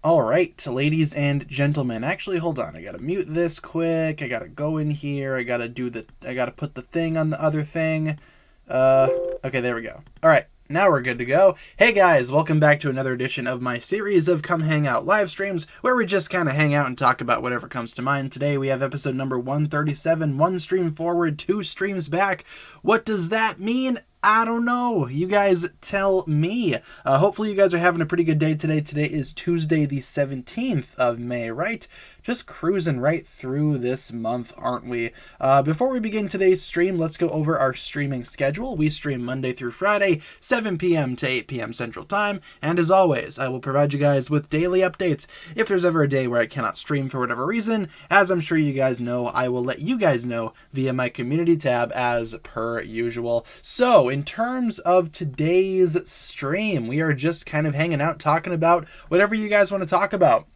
Alright, ladies and gentlemen. Actually, hold on. I gotta mute this quick. I gotta go in here. I gotta put the thing on the other thing. Okay, there we go. Alright, now we're good to go. Hey guys, welcome back to another edition of my series of Come Hang Out live streams, where we just kind of hang out and talk about whatever comes to mind. Today we have episode number 137, 1 stream forward, 2 streams back. What does that mean? I don't know. You guys tell me. Hopefully you guys are having a pretty good day today. Today is Tuesday the 17th of May, right? Just cruising right through this month, aren't we? Before we begin today's stream, let's go over our streaming schedule. We stream Monday through Friday, 7 p.m. to 8 p.m. Central Time. And as always, I will provide you guys with daily updates. If there's ever a day where I cannot stream for whatever reason, as I'm sure you guys know, I will let you guys know via my community tab as per usual. So, in terms of today's stream, we are just kind of hanging out, talking about whatever you guys want to talk about.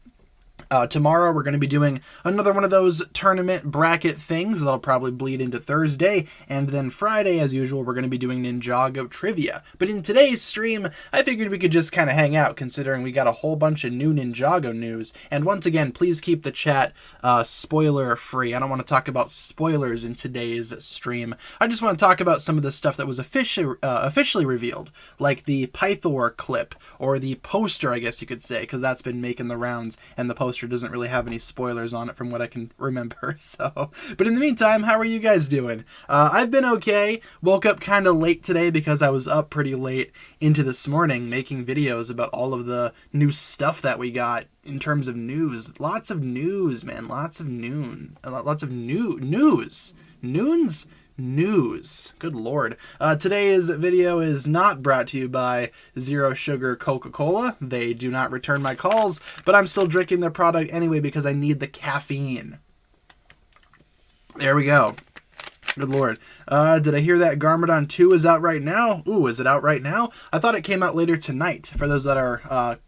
Tomorrow we're going to be doing another one of those tournament bracket things that'll probably bleed into Thursday, and then Friday, as usual, we're going to be doing Ninjago trivia. But in today's stream, I figured we could just kind of hang out, considering we got a whole bunch of new Ninjago news. And once again, please keep the chat spoiler free. I don't want to talk about spoilers in today's stream. I just want to talk about some of the stuff that was officially revealed, like the Pythor clip, or the poster, I guess you could say, because that's been making the rounds, and the poster doesn't really have any spoilers on it from what I can remember. So, but in the meantime, how are you guys doing? I've been okay. Woke up kind of late today because I was up pretty late into this morning making videos about all of the new stuff that we got in terms of news. Lots of news, man. Lots of news. News. Good lord. Today's video is not brought to you by Zero Sugar Coca-Cola. They do not return my calls, but I'm still drinking their product anyway because I need the caffeine. There we go. Good lord. Did I hear that Garmadon 2 is out right now? Ooh, is it out right now? I thought it came out later tonight. For those that are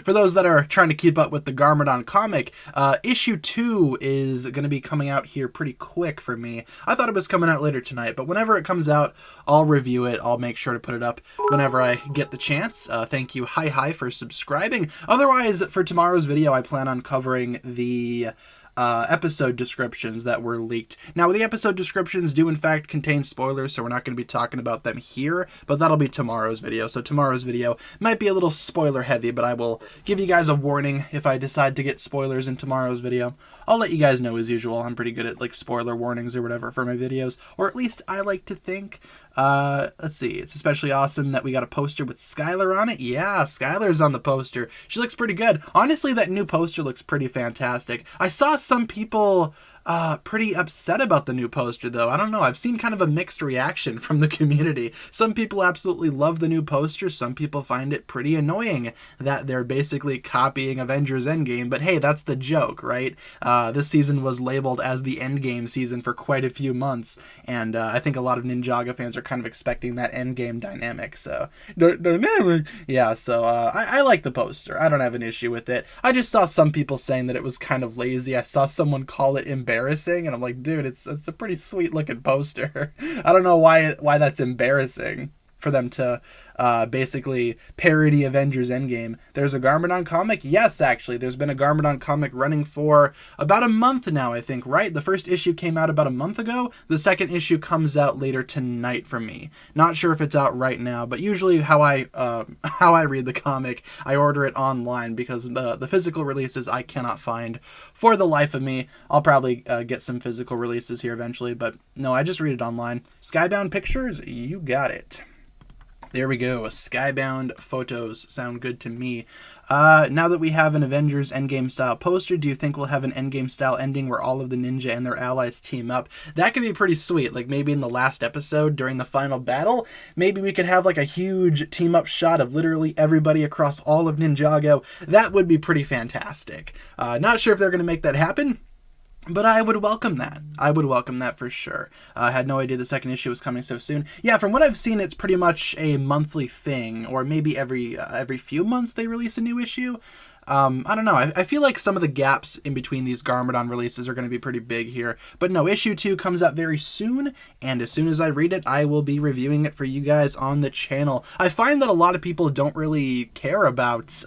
for those that are trying to keep up with the Garmadon comic, issue 2 is going to be coming out here pretty quick for me. I thought it was coming out later tonight, but whenever it comes out, I'll review it. I'll make sure to put it up whenever I get the chance. Thank you, hi, for subscribing. Otherwise, for tomorrow's video, I plan on covering the episode descriptions that were leaked. Now, the episode descriptions do in fact contain spoilers, so we're not going to be talking about them here, but that'll be tomorrow's video. So tomorrow's video might be a little spoiler heavy, but I will give you guys a warning if I decide to get spoilers in tomorrow's video. I'll let you guys know as usual. I'm pretty good at like spoiler warnings or whatever for my videos, or at least I like to think. Let's see. It's especially awesome that we got a poster with Skylar on it. Yeah, Skylar's on the poster. She looks pretty good. Honestly, that new poster looks pretty fantastic. I saw some people pretty upset about the new poster, though. I don't know. I've seen kind of a mixed reaction from the community. Some people absolutely love the new poster. Some people find it pretty annoying that they're basically copying Avengers Endgame. But hey, that's the joke, right? This season was labeled as the Endgame season for quite a few months, and I think a lot of Ninjago fans are kind of expecting that Endgame dynamic. So, yeah, so I like the poster. I don't have an issue with it. I just saw some people saying that it was kind of lazy. I saw someone call it embarrassing, and I'm like, dude, it's a pretty sweet looking poster. I don't know why that's embarrassing for them to basically parody Avengers Endgame. There's a Garmadon comic? Yes, actually. There's been a Garmadon comic running for about a month now, I think, right? The first issue came out about a month ago. The second issue comes out later tonight for me. Not sure if it's out right now, but usually how I read the comic, I order it online because the physical releases I cannot find for the life of me. I'll probably get some physical releases here eventually, but no, I just read it online. Skybound Pictures? You got it. There we go. Skybound photos sound good to me. Now that we have an Avengers Endgame style poster, do you think we'll have an Endgame style ending where all of the ninja and their allies team up? That could be pretty sweet. Like maybe in the last episode during the final battle, maybe we could have like a huge team up shot of literally everybody across all of Ninjago. That would be pretty fantastic. Not sure if they're going to make that happen, but I would welcome that. I would welcome that for sure. I had no idea the second issue was coming so soon. Yeah, from what I've seen, it's pretty much a monthly thing, or maybe every few months they release a new issue. I don't know. I feel like some of the gaps in between these Garmadon releases are going to be pretty big here. But no, issue 2 comes out very soon, and as soon as I read it, I will be reviewing it for you guys on the channel. I find that a lot of people don't really care about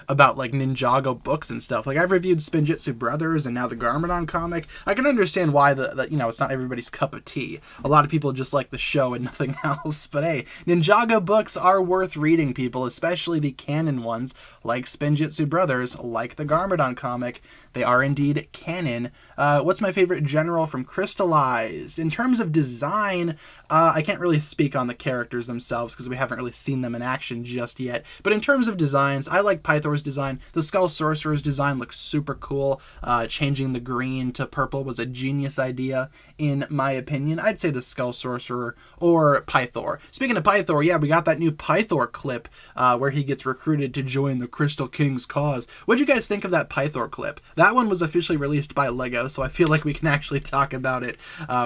about like Ninjago books and stuff. Like I've reviewed Spinjitzu Brothers and now the Garmadon comic. I can understand why the you know, it's not everybody's cup of tea. A lot of people just like the show and nothing else. But hey, Ninjago books are worth reading, people, especially the canon ones like Spinjitzu Brothers, like the Garmadon comic. They are indeed canon. What's my favorite general from Crystallized? In terms of design, I can't really speak on the characters themselves because we haven't really seen them in action just yet. But in terms of designs, I like Pythor's design. The Skull Sorcerer's design looks super cool. Changing the green to purple was a genius idea, in my opinion. I'd say the Skull Sorcerer or Pythor. Speaking of Pythor, yeah, we got that new Pythor clip where he gets recruited to join the Crystal King's cause. What'd you guys think of that Pythor clip? That one was officially released by LEGO, so I feel like we can actually talk about it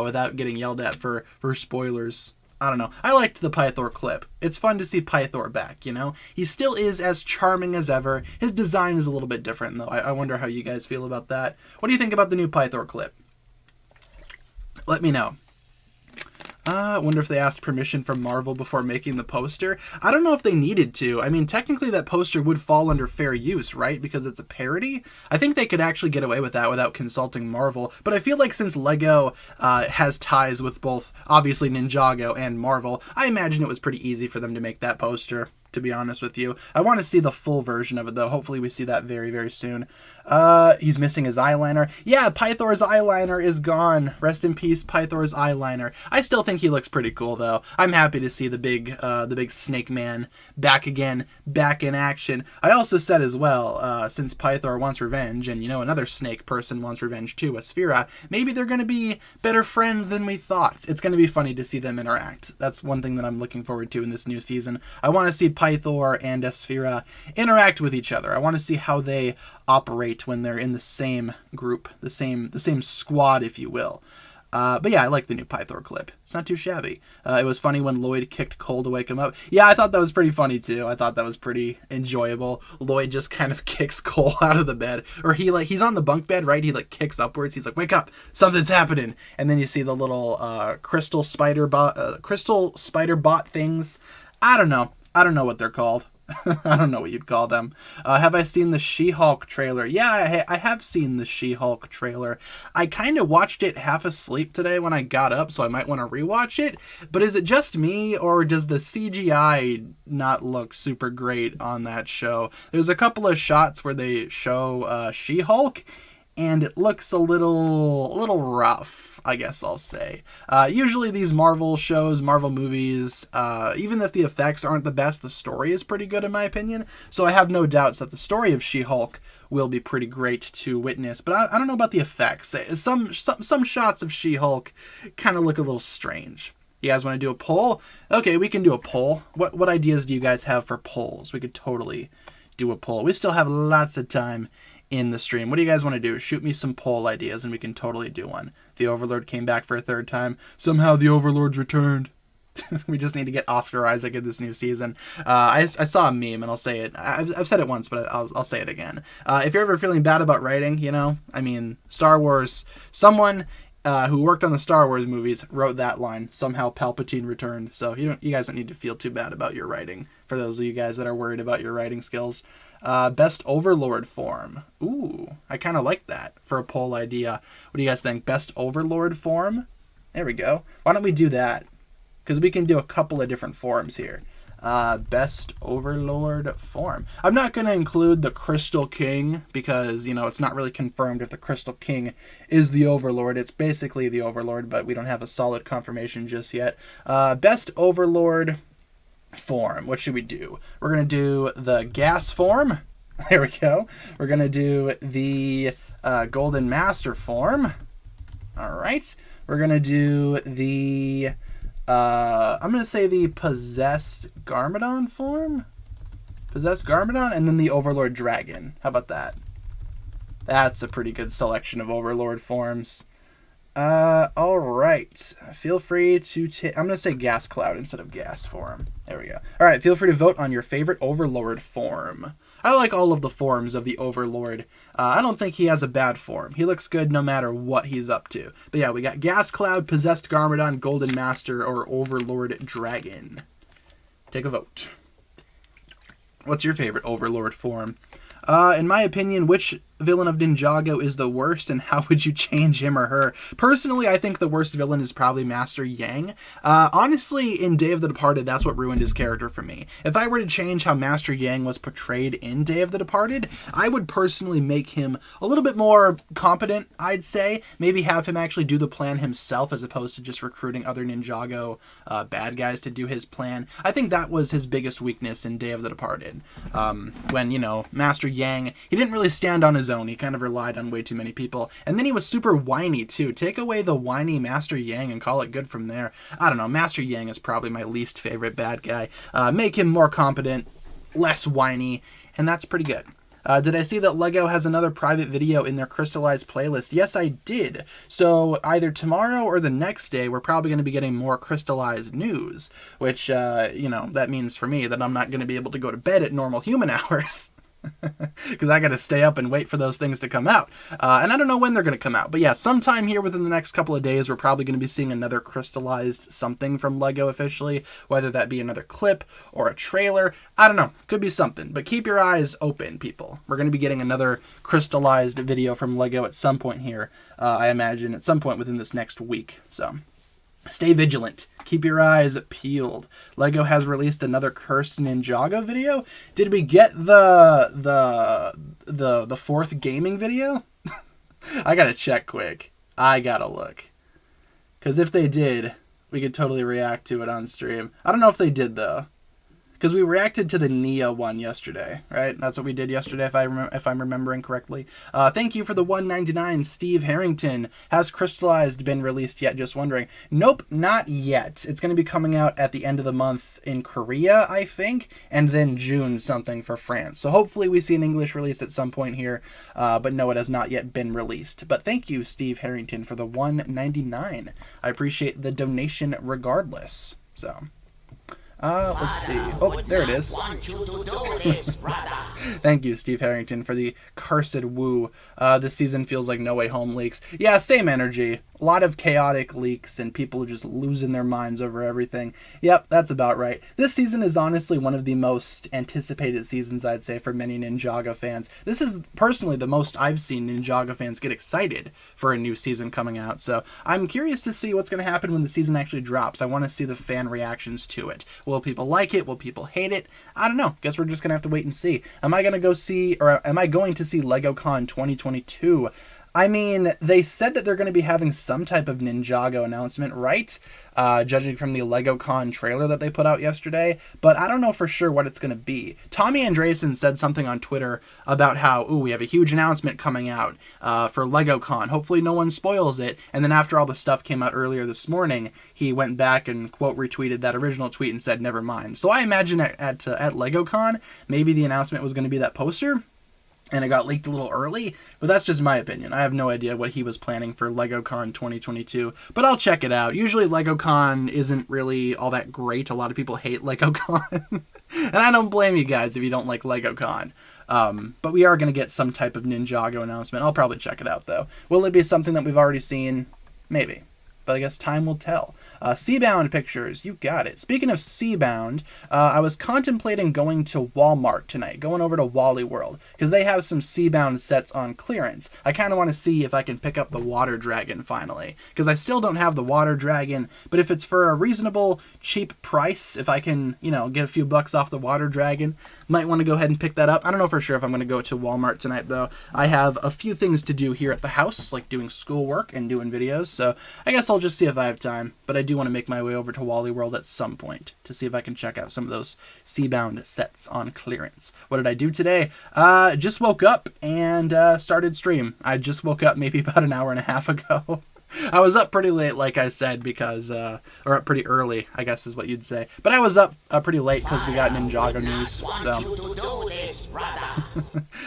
without getting yelled at for spoilers. I don't know. I liked the Pythor clip. It's fun to see Pythor back, you know? He still is as charming as ever. His design is a little bit different, though. I wonder how you guys feel about that. What do you think about the new Pythor clip? Let me know. I wonder if they asked permission from Marvel before making the poster. I don't know if they needed to. I mean, technically that poster would fall under fair use, right? Because it's a parody. I think they could actually get away with that without consulting Marvel. But I feel like since LEGO has ties with both, obviously, Ninjago and Marvel, I imagine it was pretty easy for them to make that poster, to be honest with you. I want to see the full version of it, though. Hopefully we see that very, very soon. He's missing his eyeliner. Yeah, Pythor's eyeliner is gone. Rest in peace, Pythor's eyeliner. I still think he looks pretty cool, though. I'm happy to see the big Snake Man back again, back in action. I also said as well, since Pythor wants revenge, and, you know, another snake person wants revenge too, Asphira, maybe they're going to be better friends than we thought. It's going to be funny to see them interact. That's one thing that I'm looking forward to in this new season. I want to see Pythor and Asphira interact with each other. I want to see how they operate when they're in the same group, the same squad, if you will. But yeah, I like the new Pythor clip. It's not too shabby. It was funny when Lloyd kicked Cole to wake him up. Yeah, I thought that was pretty funny too. I thought that was pretty enjoyable. Lloyd just kind of kicks Cole out of the bed, or he's on the bunk bed, right? He like kicks upwards. He's like, "Wake up! Something's happening!" And then you see the little crystal spider bot things. I don't know what they're called. I don't know what you'd call them. Have I seen the She-Hulk trailer? Yeah, I have seen the She-Hulk trailer. I kind of watched it half asleep today when I got up, so I might want to rewatch it. But is it just me, or does the CGI not look super great on that show? There's a couple of shots where they show She-Hulk, and it looks a little rough, I guess I'll say. Usually these Marvel shows, Marvel movies, even if the effects aren't the best, the story is pretty good in my opinion. So I have no doubts that the story of She-Hulk will be pretty great to witness. But I don't know about the effects. Some shots of She-Hulk kind of look a little strange. You guys want to do a poll? Okay, we can do a poll. What ideas do you guys have for polls? We could totally do a poll. We still have lots of time in the stream. What do you guys want to do? Shoot me some poll ideas and we can totally do one. The Overlord came back for a third time. Somehow the Overlord's returned. We just need to get Oscar Isaac in this new season. I saw a meme, and I'll say it. I've said it once, but I'll say it again. If you're ever feeling bad about writing, you know, I mean, Star Wars, someone who worked on the Star Wars movies wrote that line. Somehow Palpatine returned. So you guys don't need to feel too bad about your writing. For those of you guys that are worried about your writing skills. Best Overlord form. Ooh, I kind of like that for a poll idea. What do you guys think? Best Overlord form? There we go. Why don't we do that? Because we can do a couple of different forms here. Best Overlord form. I'm not going to include the Crystal King because, you know, it's not really confirmed if the Crystal King is the Overlord. It's basically the Overlord, but we don't have a solid confirmation just yet. Best Overlord form. What should we do? We're going to do the gas form. There we go. We're going to do the Golden Master form. All right. We're going to do the I'm going to say the Possessed Garmadon form. Possessed Garmadon, and then the Overlord Dragon. How about that? That's a pretty good selection of Overlord forms. All right. Feel free to I'm going to say Gas Cloud instead of Gas form. There we go. All right. Feel free to vote on your favorite Overlord form. I like all of the forms of the Overlord. I don't think he has a bad form. He looks good no matter what he's up to. But yeah, we got Gas Cloud, Possessed Garmadon, Golden Master, or Overlord Dragon. Take a vote. What's your favorite Overlord form? In my opinion, which villain of Ninjago is the worst, and how would you change him or her? Personally, I think the worst villain is probably Master Yang. Honestly, in Day of the Departed, that's what ruined his character for me. If I were to change how Master Yang was portrayed in Day of the Departed, I would personally make him a little bit more competent, I'd say. Maybe have him actually do the plan himself as opposed to just recruiting other Ninjago bad guys to do his plan. I think that was his biggest weakness in Day of the Departed. When, you know, Master Yang, he didn't really stand on his own. He kind of relied on way too many people. And then he was super whiny too. Take away the whiny Master Yang and call it good from there. I don't know. Master Yang is probably my least favorite bad guy. Make him more competent, less whiny, and that's pretty good. Did I see that LEGO has another private video in their Crystallized playlist? Yes, I did. So either tomorrow or the next day, we're probably going to be getting more Crystallized news, which, you know, that means for me that I'm not going to be able to go to bed at normal human hours. Because I got to stay up and wait for those things to come out. And I don't know when they're going to come out. But yeah, sometime here within the next couple of days, we're probably going to be seeing another Crystallized something from LEGO officially. Whether that be another clip or a trailer. I don't know. Could be something. But keep your eyes open, people. We're going to be getting another Crystallized video from LEGO at some point here. I imagine at some point within this next week. So stay vigilant. Keep your eyes peeled. LEGO has released another Cursed Ninjago video. Did we get the fourth gaming video? I gotta check quick. I gotta look. Because if they did, we could totally react to it on stream. I don't know if they did, though. Because we reacted to the Nia one yesterday, right? That's what we did yesterday, if I'm remembering correctly. Thank you for the $1.99, Steve Harrington. Has Crystallized been released yet? Just wondering. Nope, not yet. It's going to be coming out at the end of the month in Korea, I think, and then June something for France. So hopefully we see an English release at some point here, but no, it has not yet been released. But thank you, Steve Harrington, for the $1.99. I appreciate the donation regardless. So let's see. Oh, there it is. Thank you, Steve Harrington, for the cursed woo. This season feels like No Way Home leaks. Yeah, same energy. A lot of chaotic leaks and people just losing their minds over everything. Yep, that's about right. This season is honestly one of the most anticipated seasons, I'd say, for many Ninjago fans. This is personally the most I've seen Ninjago fans get excited for a new season coming out. So I'm curious to see what's going to happen when the season actually drops. I want to see the fan reactions to it. Will people like it? Will people hate it? I don't know. Guess we're just going to have to wait and see. Am I going to go see, or am I going to see LEGOCon 2022? I mean, they said that they're going to be having some type of Ninjago announcement, right? Judging from the LEGOCon trailer that they put out yesterday. But I don't know for sure what it's going to be. Tommy Andresen said something on Twitter about how, ooh, we have a huge announcement coming out for LEGOCon. Hopefully no one spoils it. And then after all the stuff came out earlier this morning, he went back and, quote, retweeted that original tweet and said, never mind. So I imagine at LEGOCon, maybe the announcement was going to be that poster. And it got leaked a little early, but that's just my opinion. I have no idea what he was planning for LEGOCon 2022, but I'll check it out. Usually LEGOCon isn't really all that great. A lot of people hate LEGOCon, and I don't blame you guys if you don't like LEGOCon. But we are going to get some type of Ninjago announcement. I'll probably check it out, though. Will it be something that we've already seen? Maybe. But I guess time will tell. Seabound Pictures, you got it. Speaking of Seabound, I was contemplating going to Walmart tonight, going over to Wally World, because they have some Seabound sets on clearance. I kind of want to see if I can pick up the Water Dragon finally, because I still don't have the Water Dragon, but if it's for a reasonable, cheap price, if I can, you know, get a few bucks off the Water Dragon, might want to go ahead and pick that up. I don't know for sure if I'm going to go to Walmart tonight, though. I have a few things to do here at the house, like doing schoolwork and doing videos, so I guess I'll just see if I have time, but I do want to make my way over to Wally World at some point to see if I can check out some of those Seabound sets on clearance. What did I do today? Just woke up and started stream. I just woke up maybe about an hour and a half ago. I was up pretty late, like I said, because, or up pretty early, I guess is what you'd say. But I was up pretty late because we got Ninjago news, so.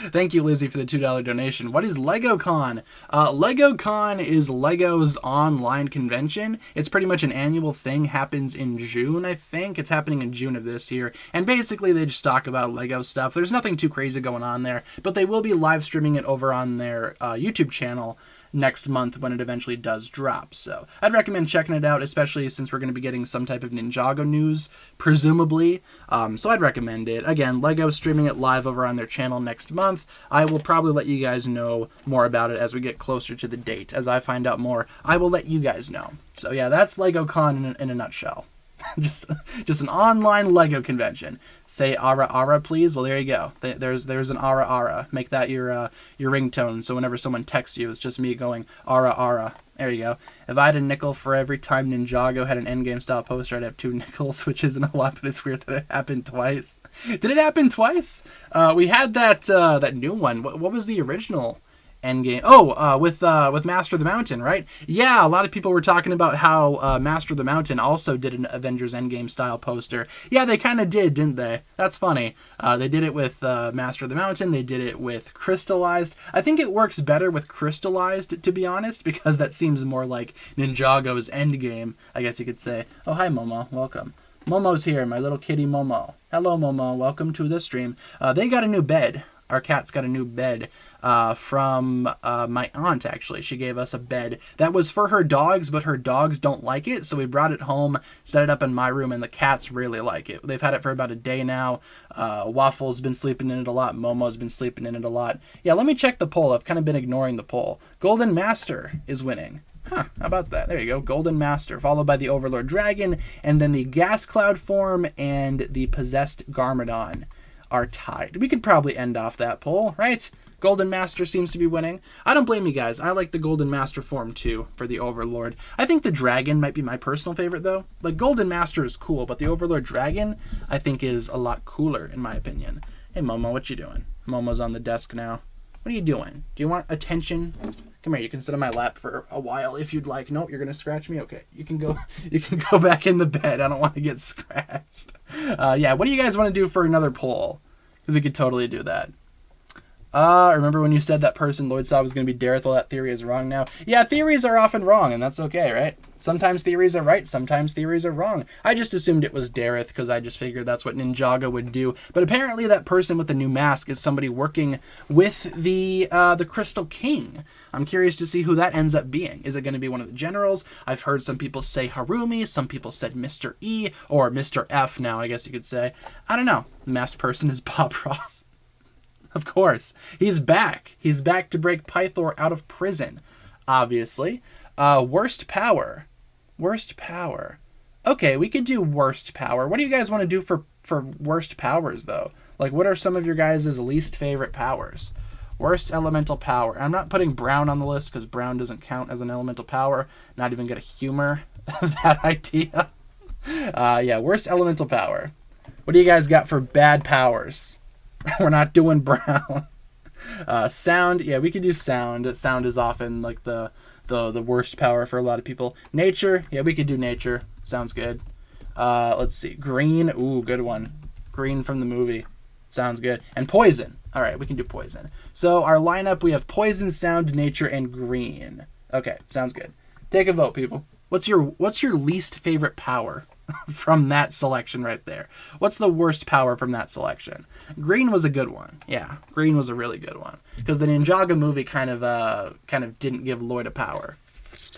Thank you, Lizzie, for the $2 donation. What is LEGOCon? LEGOCon is LEGO's online convention. It's pretty much an annual thing, happens in June, I think. It's happening in June of this year. And basically, they just talk about LEGO stuff. There's nothing too crazy going on there, but they will be live streaming it over on their YouTube channel next month when it eventually does drop. So I'd recommend checking it out, especially since we're going to be getting some type of Ninjago news, presumably. So I'd recommend it. Again, LEGO streaming it live over on their channel next month. I will probably let you guys know more about it as we get closer to the date. As I find out more, I will let you guys know. So yeah, that's LegoCon in a nutshell. just an online Lego convention. Say ara ara, please. Well, there you go. There's an ara ara. Make that your ringtone. So whenever someone texts you, it's just me going ara ara. There you go. If I had a nickel for every time Ninjago had an endgame style poster, I'd have 2 nickels, which isn't a lot, but it's weird that it happened twice. Did it happen twice? We had that new one. What was the original Endgame? Oh, with Master of the Mountain, right? Yeah, a lot of people were talking about how Master of the Mountain also did an Avengers Endgame style poster. Yeah, they kind of did, didn't they? That's funny. They did it with Master of the Mountain. They did it with Crystallized. I think it works better with Crystallized, to be honest, because that seems more like Ninjago's Endgame, I guess you could say. Oh, hi, Momo. Welcome. Momo's here, my little kitty Momo. Hello, Momo. Welcome to the stream. They got a new bed. Our cat's got a new bed from my aunt, actually. She gave us a bed that was for her dogs, but her dogs don't like it. So we brought it home, set it up in my room, and the cats really like it. They've had it for about a day now. Waffle's been sleeping in it a lot. Momo's been sleeping in it a lot. Yeah, let me check the poll. I've kind of been ignoring the poll. Golden Master is winning. Huh, how about that? There you go. Golden Master, followed by the Overlord Dragon, and then the Gas Cloud form and the Possessed Garmadon are tied. We could probably end off that poll, right? Golden Master seems to be winning. I don't blame you guys. I like the Golden Master form too for the Overlord. I think the Dragon might be my personal favorite though. Like Golden Master is cool, but the Overlord Dragon I think is a lot cooler in my opinion. Hey Momo, what you doing? Momo's on the desk now. What are you doing? Do you want attention? Come here, you can sit on my lap for a while if you'd like. Nope, you're gonna scratch me? Okay, you can go back in the bed. I don't want to get scratched. Yeah, what do you guys want to do for another poll? Because we could totally do that. Remember when you said that person Lloyd saw was going to be Dareth? Well, that theory is wrong now. Yeah, theories are often wrong, and that's okay, right? Sometimes theories are right, sometimes theories are wrong. I just assumed it was Dareth because I just figured that's what Ninjago would do. But apparently that person with the new mask is somebody working with the Crystal King. I'm curious to see who that ends up being. Is it going to be one of the generals? I've heard some people say Harumi, some people said Mr. E, or Mr. F now, I guess you could say. I don't know. The masked person is Bob Ross. Of course. He's back. He's back to break Pythor out of prison, obviously. Worst power. Worst power. Okay, we could do worst power. What do you guys want to do for worst powers, though? Like, what are some of your guys' least favorite powers? Worst elemental power. I'm not putting brown on the list because brown doesn't count as an elemental power. Not even going to humor that idea. Yeah, worst elemental power. What do you guys got for bad powers? We're not doing brown. Sound. Yeah, we could do sound. Sound is often like the worst power for a lot of people. Nature. Yeah, we could do nature. Sounds good. Let's see. Green. Ooh, good one. Green from the movie. Sounds good. And poison. All right, we can do poison. So our lineup, we have poison, sound, nature, and green. Okay, sounds good. Take a vote, people. What's your least favorite power from that selection right there? What's the worst power from that selection? Green was a good one. Yeah, green was a really good one because the Ninjago movie kind of didn't give Lloyd a power.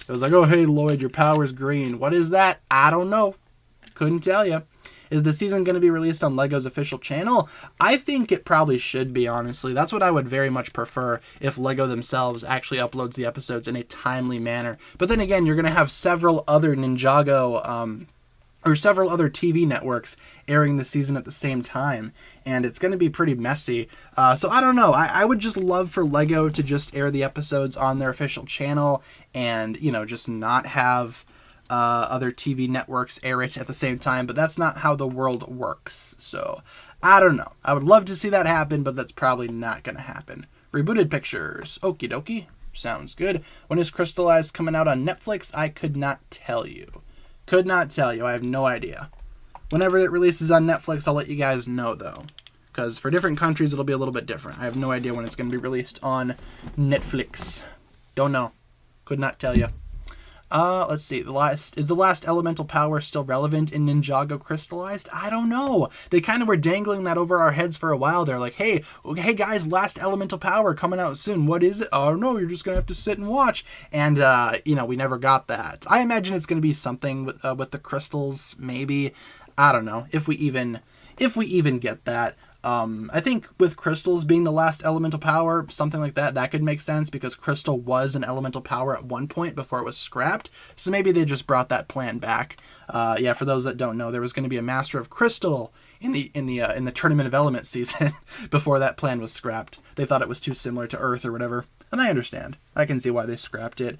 It was like, oh hey Lloyd, your power's green. What is that? I don't know. Couldn't tell you. Is the season going to be released on LEGO's official channel? I think it probably should be, honestly. That's what I would very much prefer if LEGO themselves actually uploads the episodes in a timely manner. But then again, you're going to have several other Ninjago or several other TV networks airing the season at the same time, and it's going to be pretty messy. So I don't know. I would just love for LEGO to just air the episodes on their official channel and, you know, just not have other TV networks air it at the same time, but that's not how the world works. So I don't know. I would love to see that happen, but that's probably not going to happen. Rebooted Pictures. Okie dokie. Sounds good. When is Crystallized coming out on Netflix? I could not tell you. Could not tell you. I have no idea. Whenever it releases on Netflix, I'll let you guys know, though. Because for different countries, it'll be a little bit different. I have no idea when it's going to be released on Netflix. Don't know. Could not tell you. Let's see. Is the last elemental power still relevant in Ninjago Crystallized? I don't know. They kind of were dangling that over our heads for a while. They're like, hey guys, last elemental power coming out soon. What is it? Oh no, you're just gonna have to sit and watch. And we never got that. I imagine it's gonna be something with the crystals, maybe. I don't know if we even get that. I think with crystals being the last elemental power, something like that could make sense because crystal was an elemental power at one point before it was scrapped. So maybe they just brought that plan back. For those that don't know, there was going to be a Master of Crystal in the Tournament of Elements season before that plan was scrapped. They thought it was too similar to Earth or whatever. And I understand. I can see why they scrapped it.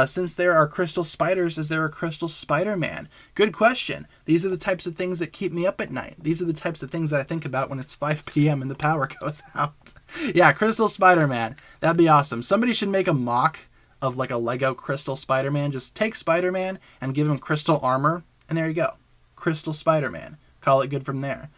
Since there are crystal spiders, is there a crystal Spider-Man? Good question. These are the types of things that keep me up at night. These are the types of things that I think about when it's 5 p.m. and the power goes out. Yeah, crystal Spider-Man. That'd be awesome. Somebody should make a mock of like a Lego crystal Spider-Man. Just take Spider-Man and give him crystal armor. And there you go. Crystal Spider-Man. Call it good from there.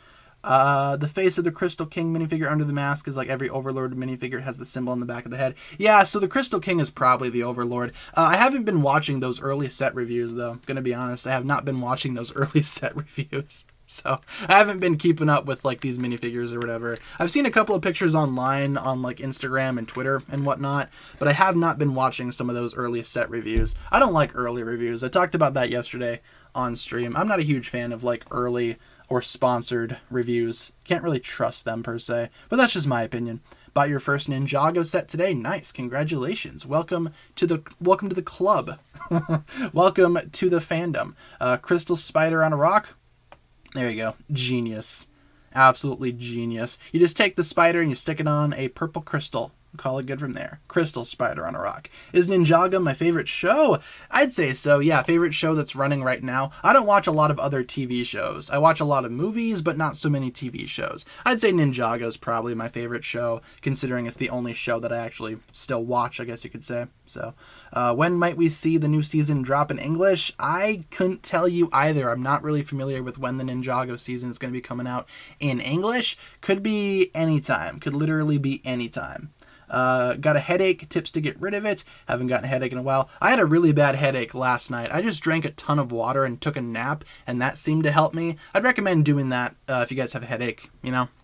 The face of the Crystal King minifigure under the mask is like every Overlord minifigure. It has the symbol on the back of the head. Yeah, so the Crystal King is probably the Overlord. I haven't been watching those early set reviews, though. I'm going to be honest. I have not been watching those early set reviews. So I haven't been keeping up with like these minifigures or whatever. I've seen a couple of pictures online on like Instagram and Twitter and whatnot, but I have not been watching some of those early set reviews. I don't like early reviews. I talked about that yesterday on stream. I'm not a huge fan of like early or sponsored reviews. Can't really trust them per se, but that's just my opinion. Bought your first Ninjago set today. Nice, congratulations. Welcome to the club. Welcome to the fandom. Crystal Spider on a rock. There you go. Genius. Absolutely genius. You just take the spider and you stick it on a purple crystal. Call it good from there. Crystal Spider on a rock. Is Ninjago my favorite show? I'd say so, yeah. Favorite show that's running right now. I don't watch a lot of other TV shows. I watch a lot of movies, but not so many TV shows. I'd say Ninjago's probably my favorite show, considering it's the only show that I actually still watch, I guess you could say. So, when might we see the new season drop in English? I couldn't tell you either. I'm not really familiar with when the Ninjago season is going to be coming out in English. Could be anytime. Could literally be anytime. Got a headache, tips to get rid of it. Haven't gotten a headache in a while. I had a really bad headache last night. I just drank a ton of water and took a nap, and that seemed to help me. I'd recommend doing that if you guys have a headache.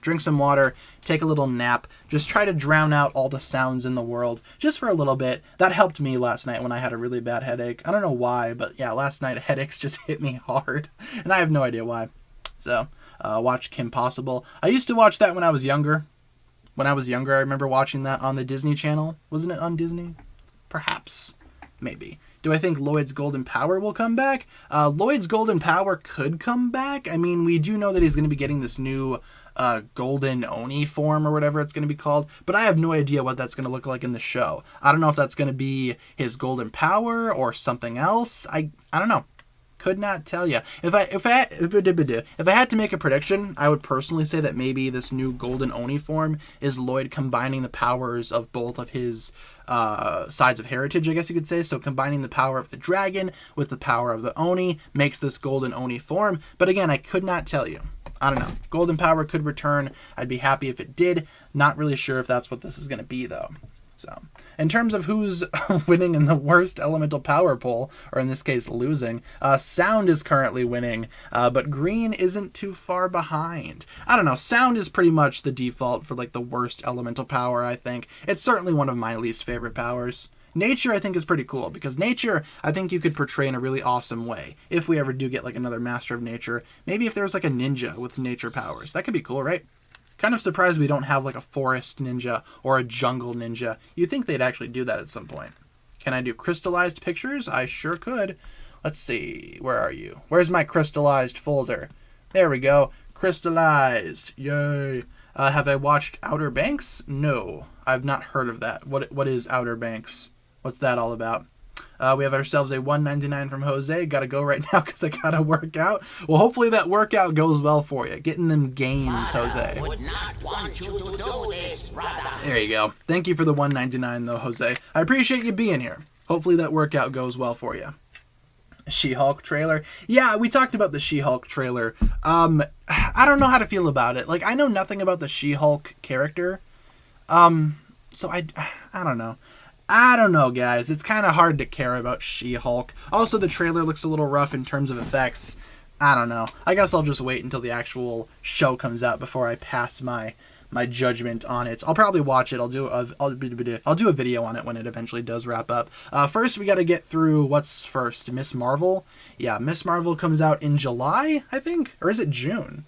Drink some water, take a little nap. Just try to drown out all the sounds in the world just for a little bit. That helped me last night when I had a really bad headache. I don't know why, but yeah, last night headaches just hit me hard, and I have no idea why. So, watch Kim Possible. I used to watch that when I was younger. When I was younger, I remember watching that on the Disney Channel. Wasn't it on Disney? Perhaps. Maybe. Do I think Lloyd's Golden Power will come back? Lloyd's Golden Power could come back. I mean, we do know that he's going to be getting this new Golden Oni form or whatever it's going to be called, but I have no idea what that's going to look like in the show. I don't know if that's going to be his Golden Power or something else. I don't know. Could not tell you. If I had to make a prediction, I would personally say that maybe this new Golden Oni form is Lloyd combining the powers of both of his sides of heritage, I guess you could say. So combining the power of the dragon with the power of the Oni makes this Golden Oni form. But again, I could not tell you. I don't know. Golden Power could return. I'd be happy if it did. Not really sure if that's what this is going to be, though. So, in terms of who's winning in the worst elemental power poll, or in this case losing, Sound is currently winning, but Green isn't too far behind. I don't know, Sound is pretty much the default for like the worst elemental power, I think. It's certainly one of my least favorite powers. Nature, I think, is pretty cool, because Nature, I think you could portray in a really awesome way. If we ever do get like another Master of Nature, maybe if there was like a ninja with nature powers, that could be cool, right? Kind of surprised we don't have like a forest ninja or a jungle ninja. You'd think they'd actually do that at some point. Can I do crystallized pictures? I sure could. Let's see. Where are you? Where's my crystallized folder? There we go. Crystallized. Yay. Have I watched Outer Banks? No. I've not heard of that. What is Outer Banks? What's that all about? We have ourselves a $1.99 from Jose. Gotta go right now because I gotta work out. Well, hopefully that workout goes well for you. Getting them gains, Jose. Would not want you to do this, brother. There you go. Thank you for the $1.99 though, Jose. I appreciate you being here. Hopefully that workout goes well for you. She-Hulk trailer. Yeah, we talked about the She-Hulk trailer. I don't know how to feel about it. Like, I know nothing about the She-Hulk character. So I don't know. I don't know, guys. It's kind of hard to care about She-Hulk. Also, the trailer looks a little rough in terms of effects. I don't know. I guess I'll just wait until the actual show comes out before I pass my judgment on it. I'll probably watch it. I'll do a video on it when it eventually does wrap up. First, we got to get through what's first. Miss Marvel. Yeah, Miss Marvel comes out in July, I think, or is it June?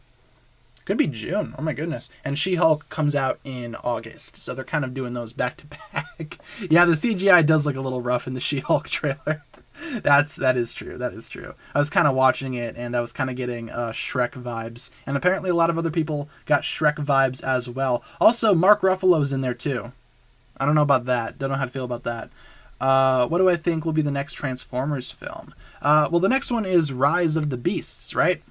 Could be June. Oh my goodness. And She-Hulk comes out in August. So they're kind of doing those back to back. Yeah, the CGI does look a little rough in the She-Hulk trailer. That is true. That is true. I was kind of watching it and I was kind of getting Shrek vibes. And apparently a lot of other people got Shrek vibes as well. Also, Mark Ruffalo's in there too. I don't know about that. Don't know how to feel about that. What do I think will be the next Transformers film? Well, the next one is Rise of the Beasts, right?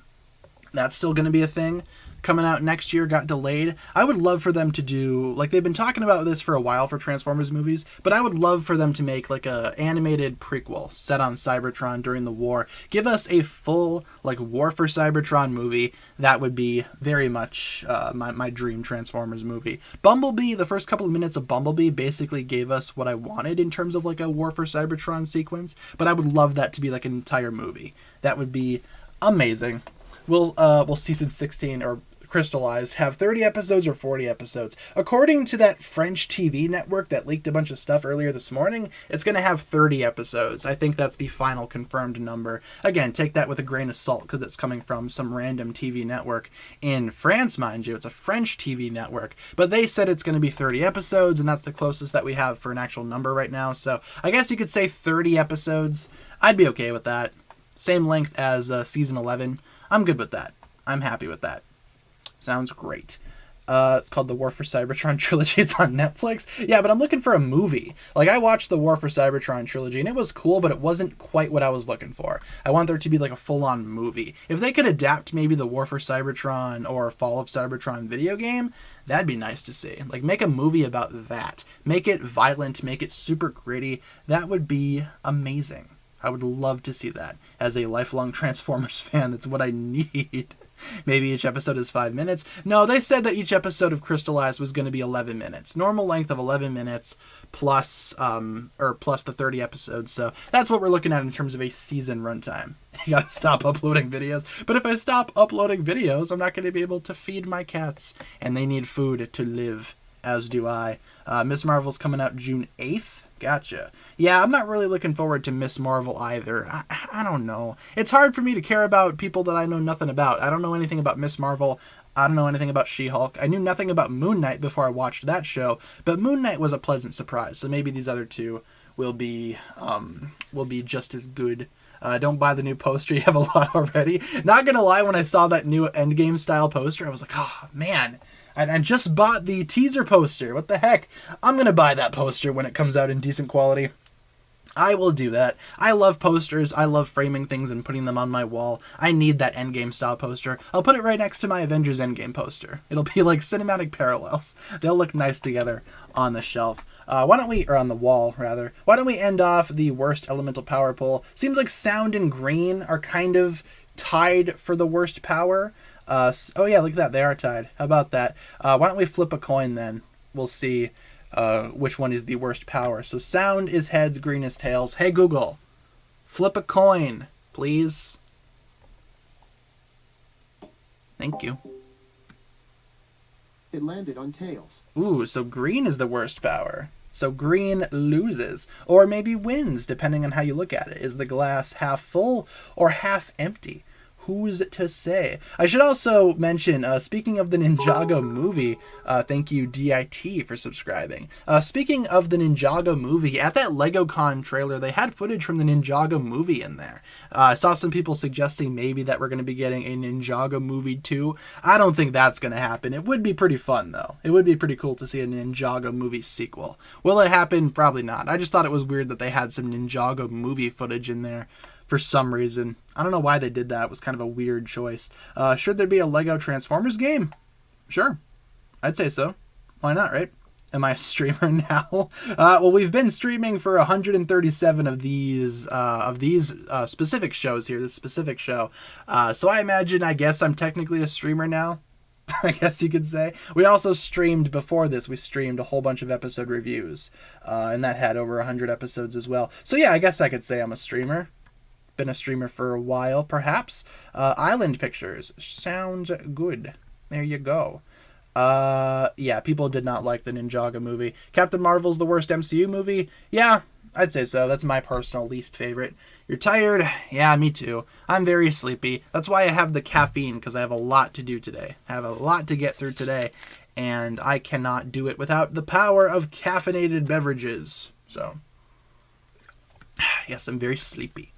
That's still going to be a thing. Coming out next year, got delayed. I would love for them to do, like, they've been talking about this for a while for Transformers movies, but I would love for them to make like a animated prequel set on Cybertron during the war. Give us a full like War for Cybertron movie. That would be very much my dream Transformers movie. Bumblebee, the first couple of minutes of Bumblebee basically gave us what I wanted in terms of like a War for Cybertron sequence, but I would love that to be like an entire movie. That would be amazing. Will season 16 or Crystallized have 30 episodes or 40 episodes? According to that French TV network that leaked a bunch of stuff earlier this morning, it's going to have 30 episodes. I think that's the final confirmed number. Again, take that with a grain of salt because it's coming from some random TV network in France, mind you. It's a French TV network, but they said it's going to be 30 episodes, and that's the closest that we have for an actual number right now. So I guess you could say 30 episodes. I'd be okay with that. Same length as season 11. I'm good with that. I'm happy with that. Sounds great. It's called the War for Cybertron trilogy. It's on Netflix. Yeah, but I'm looking for a movie. Like, I watched the War for Cybertron trilogy, and it was cool, but it wasn't quite what I was looking for. I want there to be, like, a full-on movie. If they could adapt maybe the War for Cybertron or Fall of Cybertron video game, that'd be nice to see. Like, make a movie about that. Make it violent. Make it super gritty. That would be amazing. I would love to see that. As a lifelong Transformers fan, that's what I need. Maybe each episode is 5 minutes. No, they said that each episode of Crystallized was going to be 11 minutes. Normal length of 11 minutes plus the 30 episodes. So that's what we're looking at in terms of a season runtime. You gotta stop uploading videos. But if I stop uploading videos, I'm not going to be able to feed my cats. And they need food to live, as do I. Miss Marvel's coming out June 8th. Gotcha. Yeah, I'm not really looking forward to Miss Marvel either. I don't know. It's hard for me to care about people that I know nothing about. I don't know anything about Miss Marvel. I don't know anything about She-Hulk. I knew nothing about Moon Knight before I watched that show, but Moon Knight was a pleasant surprise. So maybe these other two will be just as good. Don't buy the new poster. You have a lot already. Not gonna lie, when I saw that new Endgame style poster, I was like, oh man. I just bought the teaser poster. What the heck? I'm going to buy that poster when it comes out in decent quality. I will do that. I love posters. I love framing things and putting them on my wall. I need that Endgame style poster. I'll put it right next to my Avengers Endgame poster. It'll be like cinematic parallels. They'll look nice together on the shelf. Or on the wall, rather. Why don't we end off the worst elemental power poll? Seems like Sound and Green are kind of tied for the worst power. Oh yeah, look at that. They are tied. How about that? Why don't we flip a coin then? We'll see which one is the worst power. So Sound is heads, Green is tails. Hey Google, flip a coin, please. Thank you. It landed on tails. Ooh, so Green is the worst power. So Green loses, or maybe wins, depending on how you look at it. Is the glass half full or half empty? Who's to say? I should also mention, speaking of the Ninjago movie, thank you DIT for subscribing. Speaking of the Ninjago movie, at that LegoCon trailer, they had footage from the Ninjago movie in there. I saw some people suggesting maybe that we're going to be getting a Ninjago movie too. I don't think that's going to happen. It would be pretty fun though. It would be pretty cool to see a Ninjago movie sequel. Will it happen? Probably not. I just thought it was weird that they had some Ninjago movie footage in there. For some reason. I don't know why they did that. It was kind of a weird choice. Should there be a Lego Transformers game? Sure. I'd say so. Why not, right? Am I a streamer now? Well, we've been streaming for 137 of these specific shows here, this specific show. So I guess I'm technically a streamer now. I guess you could say. We also streamed before this. We streamed a whole bunch of episode reviews, and that had over 100 episodes as well. So yeah, I guess I could say I'm a streamer. Been a streamer for a while, perhaps. Island Pictures. Sounds good. There you go. Yeah, people did not like the Ninjago movie. Captain Marvel's the worst MCU movie? Yeah, I'd say so. That's my personal least favorite. You're tired? Yeah, me too. I'm very sleepy. That's why I have the caffeine, because I have a lot to do today. I have a lot to get through today, and I cannot do it without the power of caffeinated beverages. So, yes, I'm very sleepy.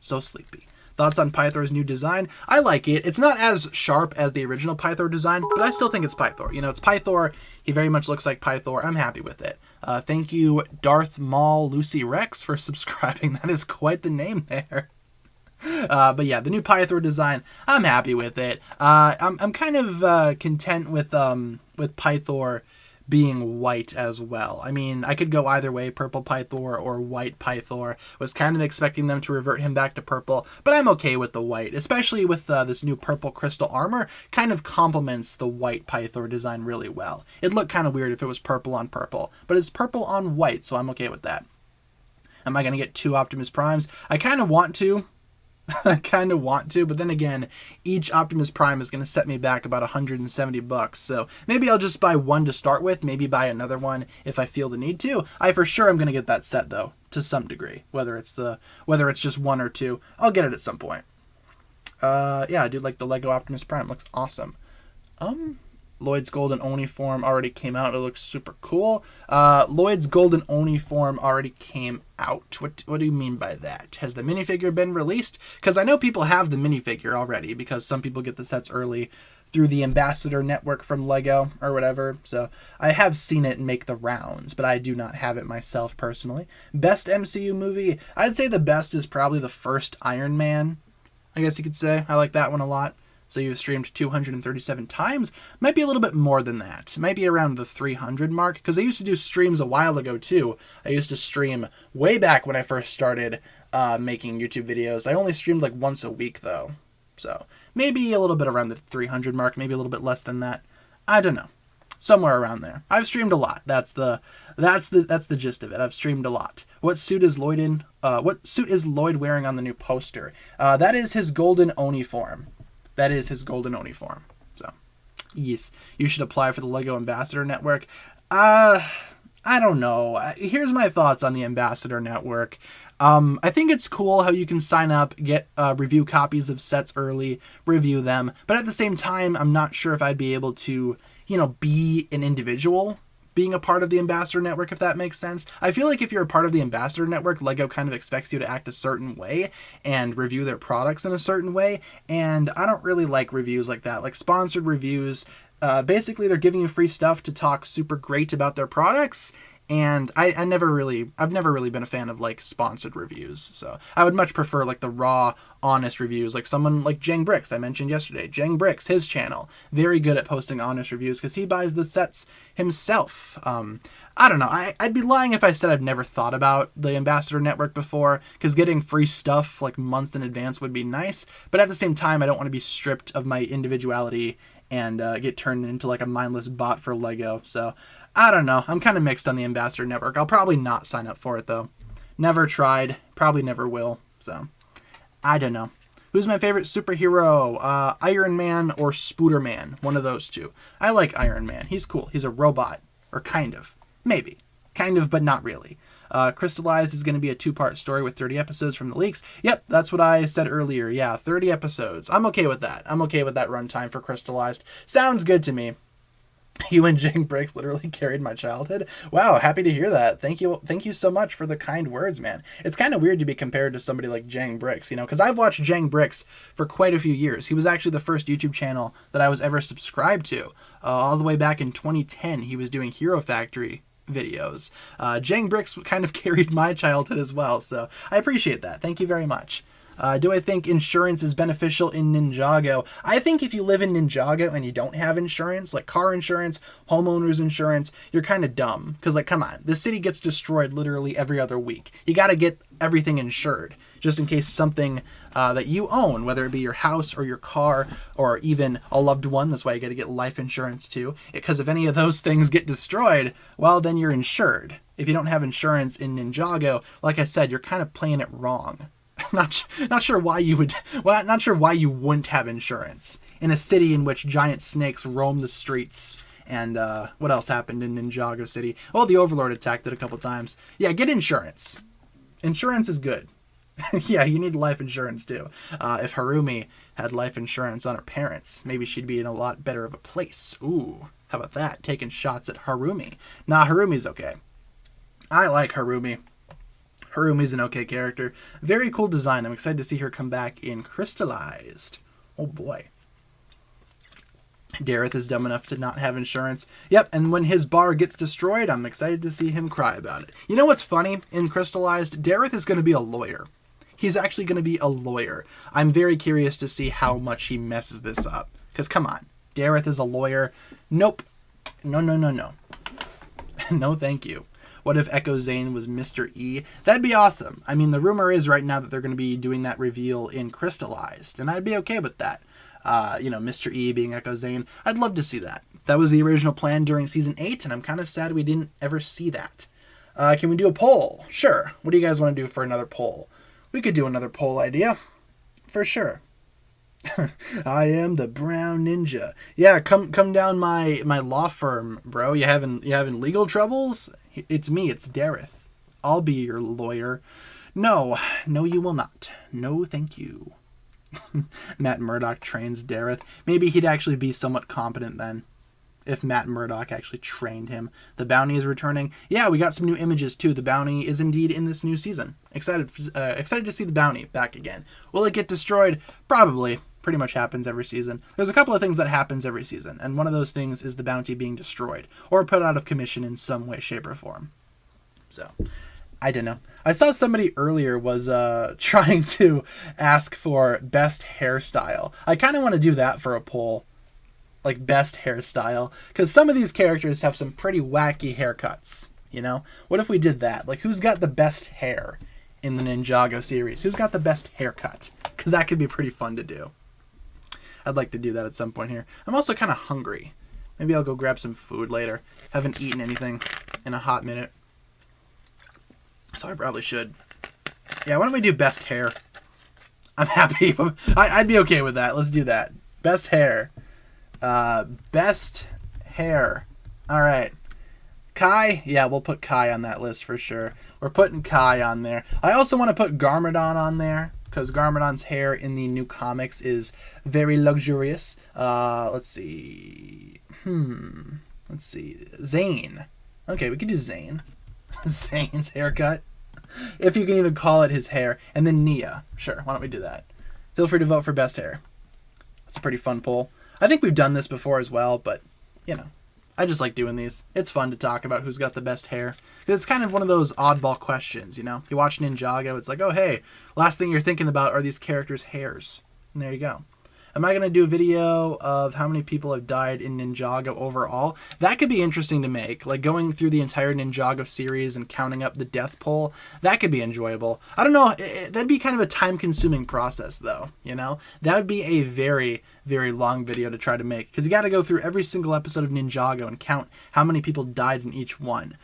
So sleepy. Thoughts on Pythor's new design? I like it. It's not as sharp as the original Pythor design, but I still think it's Pythor. You know, it's Pythor. He very much looks like Pythor. I'm happy with it. Thank you, Darth Maul Lucy Rex, for subscribing. That is quite the name there. But yeah, the new Pythor design, I'm happy with it. I'm kind of content with Pythor being white as well. I mean, I could go either way, purple Pythor or white Pythor. Was kind of expecting them to revert him back to purple, but I'm okay with the white, especially with this new purple crystal armor. Kind of complements the white Pythor design really well. It'd look kind of weird if it was purple on purple, but it's purple on white, so I'm okay with that. Am I going to get 2 Optimus Primes? I kind of want to. But then again, each Optimus Prime is going to set me back about $170, so maybe I'll just buy one to start with, maybe buy another one if I feel the need to. I for sure am going to get that set though, to some degree, whether it's just 1 or 2, I'll get it at some point. Yeah, I do like the Lego Optimus Prime, looks awesome. Lloyd's Golden Oni form already came out. It looks super cool. Lloyd's Golden Oni form already came out. What do you mean by that? Has the minifigure been released? Because I know people have the minifigure already, because some people get the sets early through the Ambassador Network from Lego or whatever. So I have seen it make the rounds, but I do not have it myself personally. Best MCU movie? I'd say the best is probably the first Iron Man, I guess you could say. I like that one a lot. So you've streamed 237 times. Might be a little bit more than that. Might be around the 300 mark, because I used to do streams a while ago too. I used to stream way back when I first started making YouTube videos. I only streamed like once a week though. So maybe a little bit around the 300 mark, maybe a little bit less than that. I don't know. Somewhere around there. I've streamed a lot. That's the gist of it. I've streamed a lot. What suit is Lloyd in? What suit is Lloyd wearing on the new poster? That is his Golden Oni form. That is his Golden Oni form. So, yes, you should apply for the Lego Ambassador Network. I don't know. Here's my thoughts on the Ambassador Network. I think it's cool how you can sign up, get review copies of sets early, review them. But at the same time, I'm not sure if I'd be able to, be an individual being a part of the Ambassador Network, if that makes sense. I feel like if you're a part of the Ambassador Network, Lego kind of expects you to act a certain way and review their products in a certain way, and I don't really like reviews like that. Like sponsored reviews, basically they're giving you free stuff to talk super great about their products, and I've never really been a fan of like sponsored reviews. So I would much prefer like the raw, honest reviews, like someone like Jang Bricks I mentioned yesterday. Jang Bricks, his channel, very good at posting honest reviews because he buys the sets himself. I don't know. I'd be lying if I said I've never thought about the Ambassador Network before, because getting free stuff like months in advance would be nice. But at the same time, I don't want to be stripped of my individuality and get turned into like a mindless bot for Lego. So I don't know. I'm kind of mixed on the Ambassador Network. I'll probably not sign up for it though. Never tried. Probably never will. So I don't know. Who's my favorite superhero? Iron Man or Spooderman? One of those two. I like Iron Man. He's cool. He's a robot. Or kind of. Maybe. Kind of, but not really. Crystallized is going to be a 2-part story with 30 episodes from the leaks. Yep, that's what I said earlier. Yeah, 30 episodes. I'm okay with that. I'm okay with that runtime for Crystallized. Sounds good to me. You and Jang Bricks literally carried my childhood. Wow, happy to hear that. Thank you so much for the kind words, man. It's kind of weird to be compared to somebody like Jang Bricks, because I've watched Jang Bricks for quite a few years. He was actually the first YouTube channel that I was ever subscribed to. All the way back in 2010, he was doing Hero Factory videos. Jang Bricks kind of carried my childhood as well, so I appreciate that. Thank you very much. Do I think insurance is beneficial in Ninjago? I think if you live in Ninjago and you don't have insurance, like car insurance, homeowners insurance, you're kind of dumb. Because, come on, the city gets destroyed literally every other week. You got to get everything insured. just in case something that you own, whether it be your house or your car or even a loved one, that's why you got to get life insurance too, because if any of those things get destroyed, well, then you're insured. If you don't have insurance in Ninjago, like I said, you're kind of playing it wrong. Not sure why you would. Well, not sure why you wouldn't have insurance in a city in which giant snakes roam the streets. And what else happened in Ninjago City? Oh, the Overlord attacked it a couple times. Yeah, get insurance. Insurance is good. Yeah, you need life insurance too. If Harumi had life insurance on her parents, maybe she'd be in a lot better of a place. Ooh, how about that? Taking shots at Harumi. Nah, Harumi's okay. I like Harumi. Harumi's an okay character. Very cool design. I'm excited to see her come back in Crystallized. Oh boy. Dareth is dumb enough to not have insurance. Yep, and when his bar gets destroyed, I'm excited to see him cry about it. You know what's funny? In Crystallized, Dareth is going to be a lawyer. He's actually going to be a lawyer. I'm very curious to see how much he messes this up. Because come on, Dareth is a lawyer. Nope. No, no, no, no. No, thank you. What if Echo Zane was Mr. E? That'd be awesome. I mean, the rumor is right now that they're going to be doing that reveal in Crystallized, and I'd be okay with that. You know, Mr. E being Echo Zane. I'd love to see that. That was the original plan during Season 8, and I'm kind of sad we didn't ever see that. Can we do a poll? Sure. What do you guys want to do for another poll? We could do another poll idea. For sure. I am the brown ninja. Yeah, come down my law firm, bro. You having legal troubles? It's me, it's Dareth. I'll be your lawyer. No, you will not. No, thank you. Matt Murdock trains Dareth. Maybe he'd actually be somewhat competent then. If Matt Murdock actually trained him. The bounty is returning. Yeah, we got some new images too. The bounty is indeed in this new season. Excited to see the bounty back again. Will it get destroyed? Probably. Pretty much happens every season. There's a couple of things that happens every season, and one of those things is the bounty being destroyed or put out of commission in some way, shape, or form. So, I don't know. I saw somebody earlier was trying to ask for best hairstyle. I kind of want to do that for a poll, like best hairstyle, because some of these characters have some pretty wacky haircuts. You know, what if we did that? Like, who's got the best hair in the Ninjago series? Who's got the best haircut? Because that could be pretty fun to do. I'd like to do that at some point here. I'm also kind of hungry. Maybe I'll go grab some food later. Haven't eaten anything in a hot minute. So I probably should. Yeah, why don't we do best hair? I'm happy. I'd be okay with that. Let's do that. Best hair. Best hair. All right. Kai? Yeah, we'll put Kai on that list for sure. We're putting Kai on there. I also want to put Garmadon on there, because Garmadon's hair in the new comics is very luxurious. Let's see. Let's see. Zane. Okay, we could do Zane. Zane's haircut. If you can even call it his hair. And then Nia. Sure, why don't we do that? Feel free to vote for best hair. That's a pretty fun poll. I think we've done this before as well, but, you know. I just like doing these. It's fun to talk about who's got the best hair. It's kind of one of those oddball questions, you know? You watch Ninjago, it's like, oh, hey, last thing you're thinking about are these characters' hairs. And there you go. Am I going to do a video of how many people have died in Ninjago overall? That could be interesting to make. Like going through the entire Ninjago series and counting up the death poll. That could be enjoyable. I don't know. That'd be kind of a time-consuming process, though. You know? That would be a very, very long video to try to make. Because you got to go through every single episode of Ninjago and count how many people died in each one.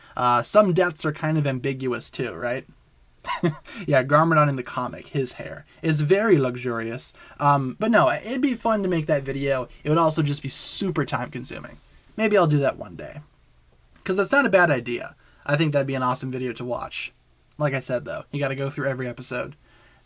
Some deaths are kind of ambiguous, too, right? Yeah, Garmadon in the comic, his hair is very luxurious. But no, it'd be fun to make that video. It would also just be super time consuming. Maybe I'll do that one day. Because that's not a bad idea. I think that'd be an awesome video to watch. Like I said, though, you got to go through every episode,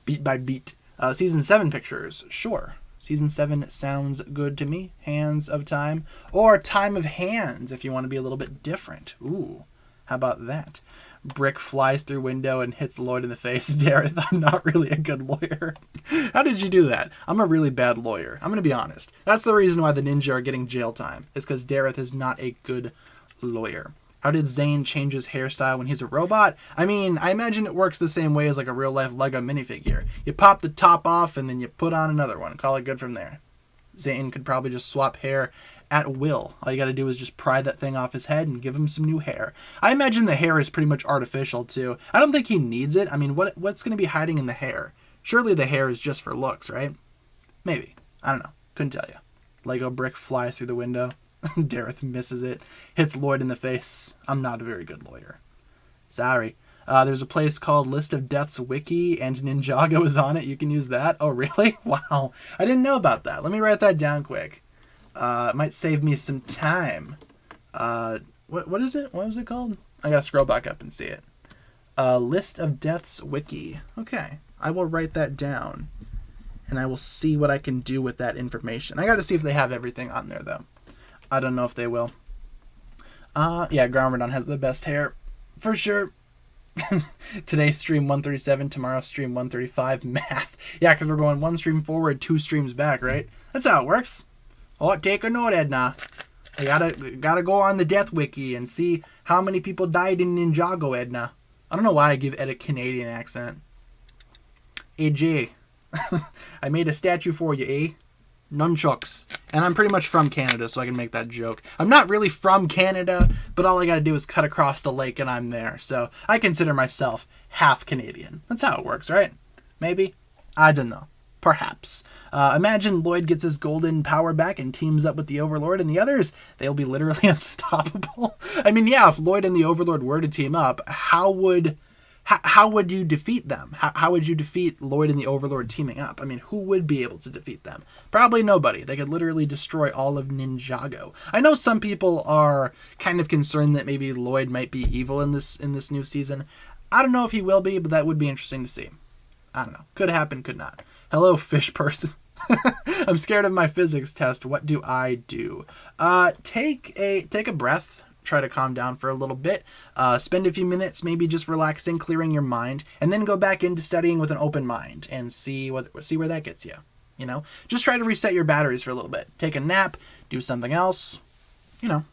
beat by beat. Season 7 pictures, sure. Season 7 sounds good to me. Hands of Time. Or Time of Hands, if you want to be a little bit different. Ooh, how about that? Brick flies through window and hits Lloyd in the face. Dareth, I'm not really a good lawyer. How did you do that? I'm a really bad lawyer. I'm going to be honest. That's the reason why the ninja are getting jail time. Is because Dareth is not a good lawyer. How did Zane change his hairstyle when he's a robot? I mean, I imagine it works the same way as like a real-life Lego minifigure. You pop the top off and then you put on another one. Call it good from there. Zane could probably just swap hair at will. All you got to do is just pry that thing off his head and give him some new hair. I imagine the hair is pretty much artificial too. I don't think he needs it. I mean, what's going to be hiding in the hair? Surely the hair is just for looks, right? Maybe. I don't know. Couldn't tell you. Lego brick flies through the window. Dareth misses it. Hits Lloyd in the face. I'm not a very good lawyer. Sorry. There's a place called List of Deaths Wiki, and Ninjago is on it. You can use that. Oh, really? Wow. I didn't know about that. Let me write that down quick. It might save me some time. What is it? What was it called? I gotta scroll back up and see it. List of Deaths Wiki. Okay. I will write that down, and I will see what I can do with that information. I gotta see if they have everything on there, though. I don't know if they will. Yeah, Garmadon has the best hair. For sure. Today's stream 137, tomorrow's stream 135. Math. Yeah, because we're going one stream forward, 2 streams back, right? That's how it works. Oh, take a note, Edna. I gotta go on the Death Wiki and see how many people died in Ninjago, Edna. I don't know why I give Ed a Canadian accent. AJ, I made a statue for you, eh? Nunchucks. And I'm pretty much from Canada, so I can make that joke. I'm not really from Canada, but all I gotta do is cut across the lake and I'm there. So I consider myself half Canadian. That's how it works, right? Maybe? I don't know. Perhaps. Imagine Lloyd gets his golden power back and teams up with the Overlord and the others. They'll be literally unstoppable. I mean, yeah, if Lloyd and the Overlord were to team up, how would you defeat them? How would you defeat Lloyd and the Overlord teaming up? I mean, who would be able to defeat them? Probably nobody. They could literally destroy all of Ninjago. I know some people are kind of concerned that maybe Lloyd might be evil in this new season. I don't know if he will be, but that would be interesting to see. I don't know. Could happen, could not. Hello, fish person. I'm scared of my physics test. What do I do? Take a breath. Try to calm down for a little bit. Spend a few minutes maybe just relaxing, clearing your mind, and then go back into studying with an open mind and see where that gets you. You know, just try to reset your batteries for a little bit. Take a nap, do something else. You know,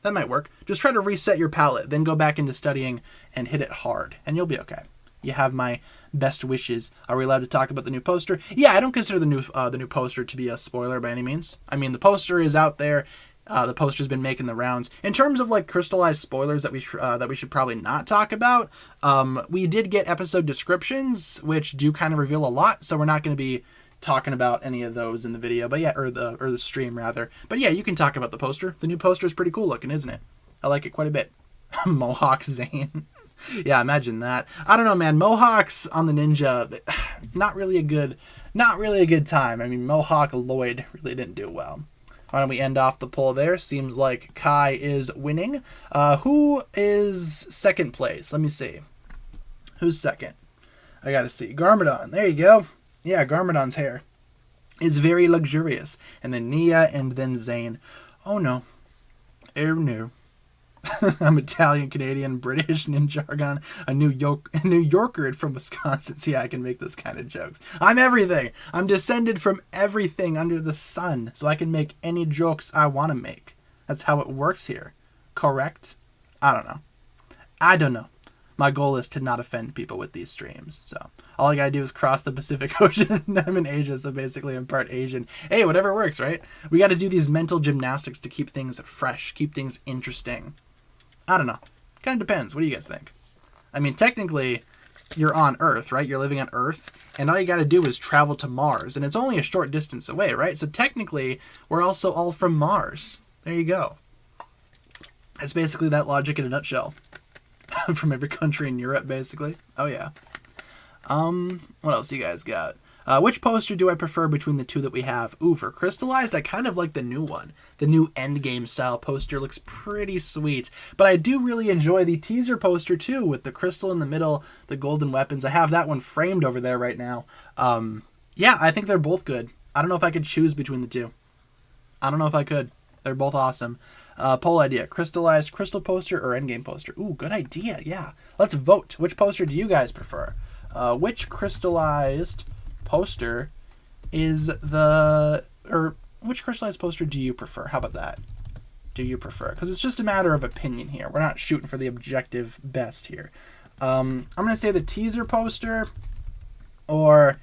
that might work. Just try to reset your palate, then go back into studying and hit it hard, and you'll be okay. You have my best wishes. Are we allowed to talk about the new poster? Yeah, I don't consider the new poster to be a spoiler by any means. I mean, the poster is out there. The poster's been making the rounds. In terms of like crystallized spoilers that we should probably not talk about, we did get episode descriptions, which do kind of reveal a lot. So we're not going to be talking about any of those in the video, but yeah, or the stream rather. But yeah, you can talk about the poster. The new poster is pretty cool looking, isn't it? I like it quite a bit. Mohawk Zane. Yeah, imagine that. I don't know, man. Mohawks on the Ninja, not really a good time. I mean, Mohawk Lloyd really didn't do well. Why don't we end off the poll there? Seems like Kai is winning. Who is second place? Let me see. Who's second? I gotta see. Garmadon. There you go. Yeah, Garmadon's hair is very luxurious. And then Nia and then Zane. Oh no. Oh no. I'm Italian, Canadian, British, Ninjago, a New Yorker from Wisconsin. See, I can make those kind of jokes. I'm everything. I'm descended from everything under the sun, so I can make any jokes I want to make. That's how it works here. Correct? I don't know. My goal is to not offend people with these streams. So all I gotta do is cross the Pacific Ocean. I'm in Asia, so basically I'm part Asian. Hey, whatever works, right? We gotta do these mental gymnastics to keep things fresh, keep things interesting. I don't know. Kind of depends. What do you guys think? I mean, technically, you're on Earth, right? You're living on Earth, and all you got to do is travel to Mars, and it's only a short distance away, right? So technically, we're also all from Mars. There you go. It's basically that logic in a nutshell. From every country in Europe, basically. Oh, yeah. What else you guys got? Which poster do I prefer between the two that we have? Ooh, for Crystallized, I kind of like the new one. The new Endgame style poster looks pretty sweet. But I do really enjoy the teaser poster too, with the crystal in the middle, the golden weapons. I have that one framed over there right now. Yeah, I think they're both good. I don't know if I could choose between the two. I don't know if I could. They're both awesome. Poll idea. Crystallized crystal poster or Endgame poster? Ooh, good idea. Yeah. Let's vote. Which poster do you guys prefer? Which Crystallized poster is which Crystallized poster do you prefer? How about that? Do you prefer? Because it's just a matter of opinion here. We're not shooting for the objective best here. I'm going to say the teaser poster or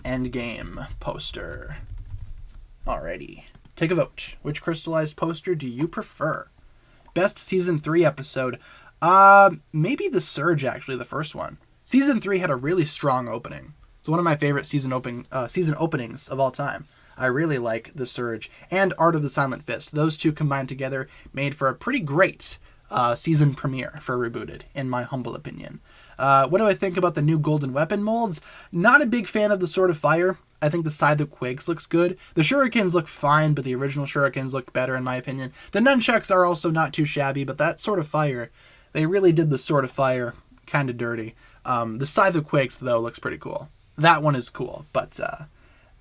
Endgame poster. Alrighty. Take a vote. Which Crystallized poster do you prefer? Best Season 3 episode. Maybe The Surge, actually, the first one. Season 3 had a really strong opening. It's one of my favorite season openings of all time. I really like The Surge and Art of the Silent Fist. Those two combined together made for a pretty great season premiere for Rebooted, in my humble opinion. What do I think about the new Golden Weapon molds? Not a big fan of the Sword of Fire. I think the Scythe of Quakes looks good. The Shurikens look fine, but the original Shurikens look better in my opinion. The Nunchucks are also not too shabby, but that Sword of Fire, they really did the Sword of Fire kind of dirty. The Scythe of Quakes, though, looks pretty cool. That one is cool, but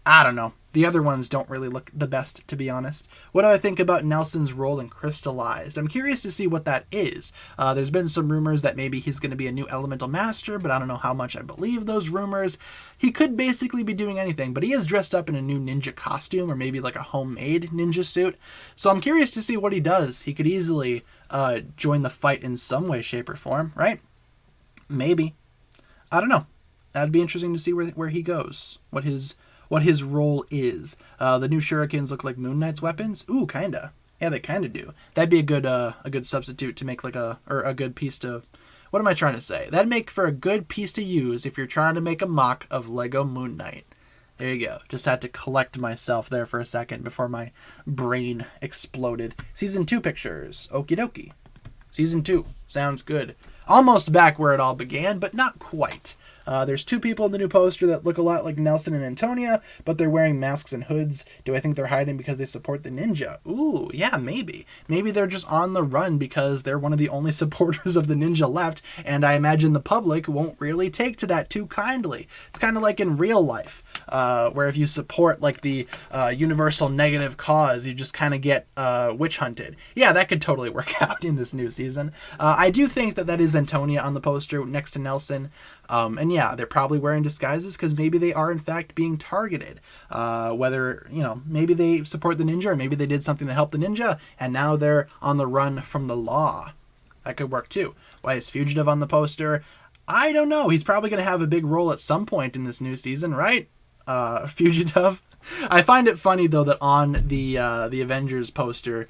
I don't know. The other ones don't really look the best, to be honest. What do I think about Nelson's role in Crystallized? I'm curious to see what that is. There's been some rumors that maybe he's going to be a new elemental master, but I don't know how much I believe those rumors. He could basically be doing anything, but he is dressed up in a new ninja costume, or maybe like a homemade ninja suit. So I'm curious to see what he does. He could easily join the fight in some way, shape, or form, right? Maybe. I don't know. That'd be interesting to see where he goes. What his role is. The new Shurikens look like Moon Knight's weapons. Ooh, kinda. Yeah, they kinda do. That'd be a good substitute to make like a good piece to. What am I trying to say? That'd make for a good piece to use if you're trying to make a mock of Lego Moon Knight. There you go. Just had to collect myself there for a second before my brain exploded. Season 2 pictures. Okie dokie. Season 2. Sounds good. Almost back where it all began, but not quite. There's two people in the new poster that look a lot like Nelson and Antonia, but they're wearing masks and hoods. Do I think they're hiding because they support the ninja? Ooh, yeah, maybe. Maybe they're just on the run because they're one of the only supporters of the ninja left, and I imagine the public won't really take to that too kindly. It's kind of like in real life, where if you support like the universal negative cause, you just kind of get witch hunted. Yeah, that could totally work out in this new season. I do think that is Antonia on the poster next to Nelson. And yeah, they're probably wearing disguises because maybe they are in fact being targeted. Whether, maybe they support the ninja or maybe they did something to help the ninja and now they're on the run from the law. That could work too. Why is Fugitive on the poster? I don't know. He's probably going to have a big role at some point in this new season, right? Fugitive. I find it funny though that on the Avengers poster,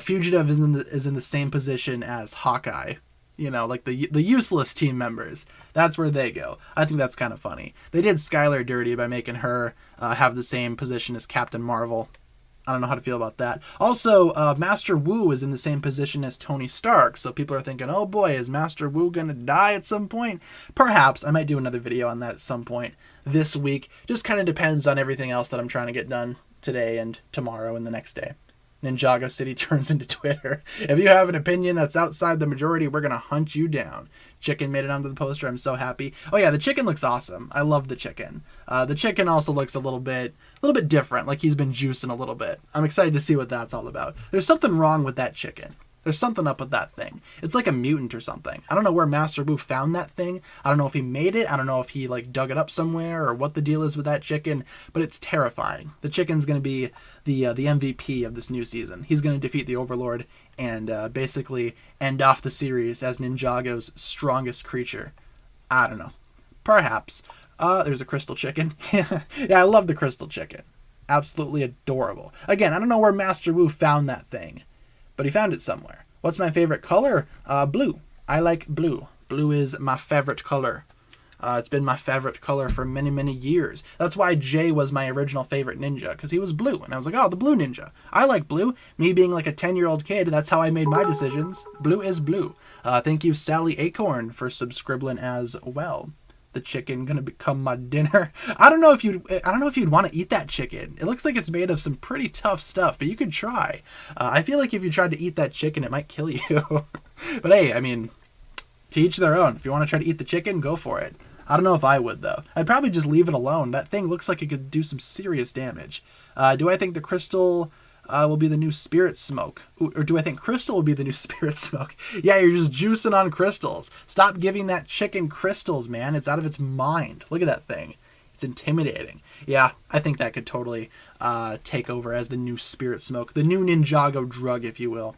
Fugitive is in the same position as Hawkeye. Like the useless team members. That's where they go. I think that's kind of funny. They did Skylar dirty by making her have the same position as Captain Marvel. I don't know how to feel about that. Also, Master Wu is in the same position as Tony Stark, so people are thinking, oh boy, is Master Wu gonna die at some point? Perhaps. I might do another video on that at some point this week. Just kind of depends on everything else that I'm trying to get done today and tomorrow and the next day. Ninjago City turns into Twitter. If you have an opinion that's outside the majority, we're going to hunt you down. Chicken made it onto the poster. I'm so happy. Oh yeah, the chicken looks awesome. I love the chicken. The chicken also looks a little bit different, like he's been juicing a little bit. I'm excited to see what that's all about. There's something wrong with that chicken. There's something up with that thing. It's like a mutant or something. I don't know where Master Wu found that thing. I don't know if he made it. I don't know if he dug it up somewhere or what the deal is with that chicken, but it's terrifying. The chicken's going to be the MVP of this new season. He's going to defeat the Overlord and basically end off the series as Ninjago's strongest creature. I don't know. Perhaps. There's a crystal chicken. Yeah, I love the crystal chicken. Absolutely adorable. Again, I don't know where Master Wu found that thing, but he found it somewhere. What's my favorite color? Blue. I like blue. Blue is my favorite color. It's been my favorite color for many, many years. That's why Jay was my original favorite ninja, because he was blue. And I was like, oh, the blue ninja. I like blue. Me being like a 10-year-old kid, that's how I made my decisions. Blue is blue. Thank you, Sally Acorn, for subscribing as well. The chicken gonna become my dinner. I don't know if you'd want to eat that chicken. It looks like it's made of some pretty tough stuff, but you could try. I feel like if you tried to eat that chicken, it might kill you. But hey, I mean, to each their own. If you want to try to eat the chicken, go for it. I don't know if I would though. I'd probably just leave it alone. That thing looks like it could do some serious damage. Do I think the crystal will be the new Spirit Smoke? Or do I think Crystal will be the new Spirit Smoke? Yeah, you're just juicing on crystals. Stop giving that chicken crystals, man. It's out of its mind. Look at that thing. It's intimidating. Yeah, I think that could totally take over as the new Spirit Smoke. The new Ninjago drug, if you will.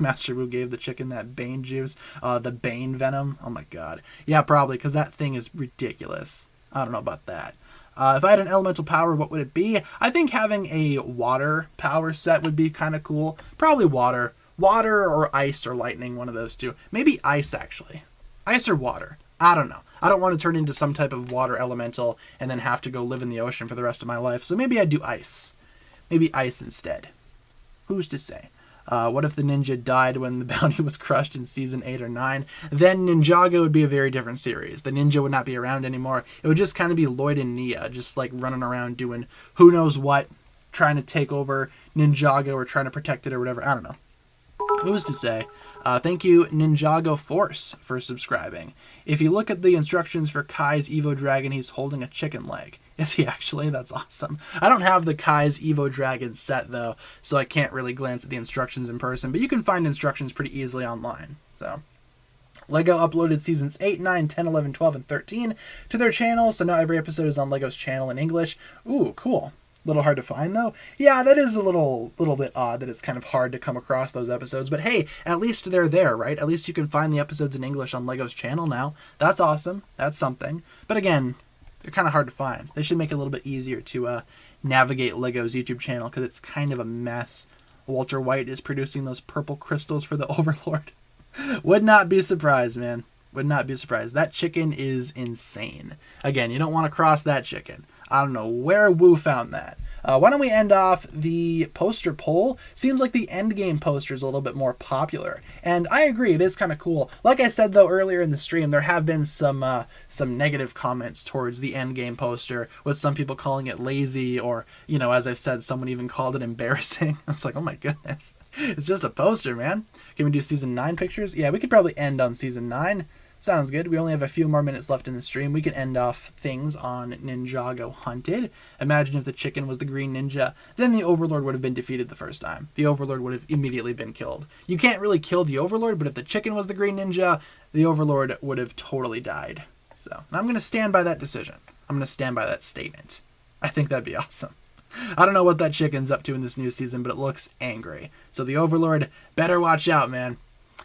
Master Wu gave the chicken that Bane juice. The Bane venom. Oh my god. Yeah, probably, because that thing is ridiculous. I don't know about that. If I had an elemental power, what would it be? I think having a water power set would be kind of cool. Probably water. Water or ice or lightning, one of those two. Maybe ice, actually. Ice or water. I don't know. I don't want to turn into some type of water elemental and then have to go live in the ocean for the rest of my life. So maybe I'd do ice. Maybe ice instead. Who's to say? What if the ninja died when the bounty was crushed in season 8 or 9? Then Ninjago would be a very different series. The ninja would not be around anymore. It would just kind of be Lloyd and Nia, just like running around doing who knows what, trying to take over Ninjago or trying to protect it or whatever. I don't know. Who's to say? Thank you, Ninjago Force, for subscribing. If you look at the instructions for Kai's Evo Dragon, he's holding a chicken leg. Is he actually? That's awesome. I don't have the Kai's Evo Dragon set, though, so I can't really glance at the instructions in person, but you can find instructions pretty easily online. So, LEGO uploaded seasons 8, 9, 10, 11, 12, and 13 to their channel, so now every episode is on LEGO's channel in English. Ooh, cool. A little hard to find, though. Yeah, that is a little bit odd that it's kind of hard to come across those episodes. But hey, at least they're there, right? At least you can find the episodes in English on LEGO's channel now. That's awesome. That's something. But again, they're kind of hard to find. They should make it a little bit easier to navigate LEGO's YouTube channel because it's kind of a mess. Walter White is producing those purple crystals for the Overlord. Would not be surprised, man. Would not be surprised. That chicken is insane. Again, you don't want to cross that chicken. I don't know where Wu found that. Why don't we end off the poster poll? Seems like the Endgame poster is a little bit more popular. And I agree, it is kind of cool. Like I said, though, earlier in the stream, there have been some negative comments towards the Endgame poster, with some people calling it lazy, or, you know, as I've said, someone even called it embarrassing. I was like, oh my goodness. It's just a poster, man. Can we do season 9 pictures? Yeah, we could probably end on season 9. Sounds good. We only have a few more minutes left in the stream. We can end off things on Ninjago Hunted. Imagine if the chicken was the green ninja. Then the Overlord would have been defeated the first time. The Overlord would have immediately been killed. You can't really kill the Overlord, but if the chicken was the green ninja, the Overlord would have totally died. So, and I'm going to stand by that decision. I'm going to stand by that statement. I think that'd be awesome. I don't know what that chicken's up to in this new season, but it looks angry. So the Overlord better watch out, man.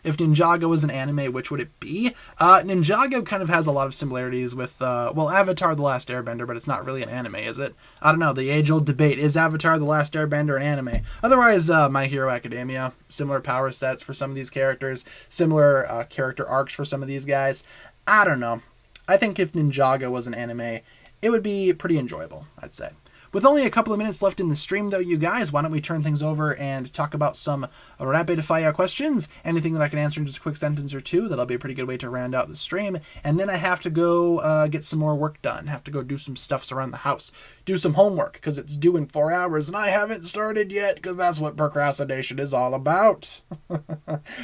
If Ninjago was an anime, which would it be? Ninjago kind of has a lot of similarities with, well, Avatar The Last Airbender, but it's not really an anime, is it? I don't know, the age-old debate, is Avatar The Last Airbender an anime? Otherwise, My Hero Academia, similar power sets for some of these characters, similar character arcs for some of these guys. I don't know. I think if Ninjago was an anime, it would be pretty enjoyable, I'd say. With only a couple of minutes left in the stream, though, you guys, why don't we turn things over and talk about some rapid fire questions? Anything that I can answer in just a quick sentence or two, that'll be a pretty good way to round out the stream. And then I have to go get some more work done. Have to go do some stuffs around the house. Do some homework, because it's due in 4 hours, and I haven't started yet, because that's what procrastination is all about.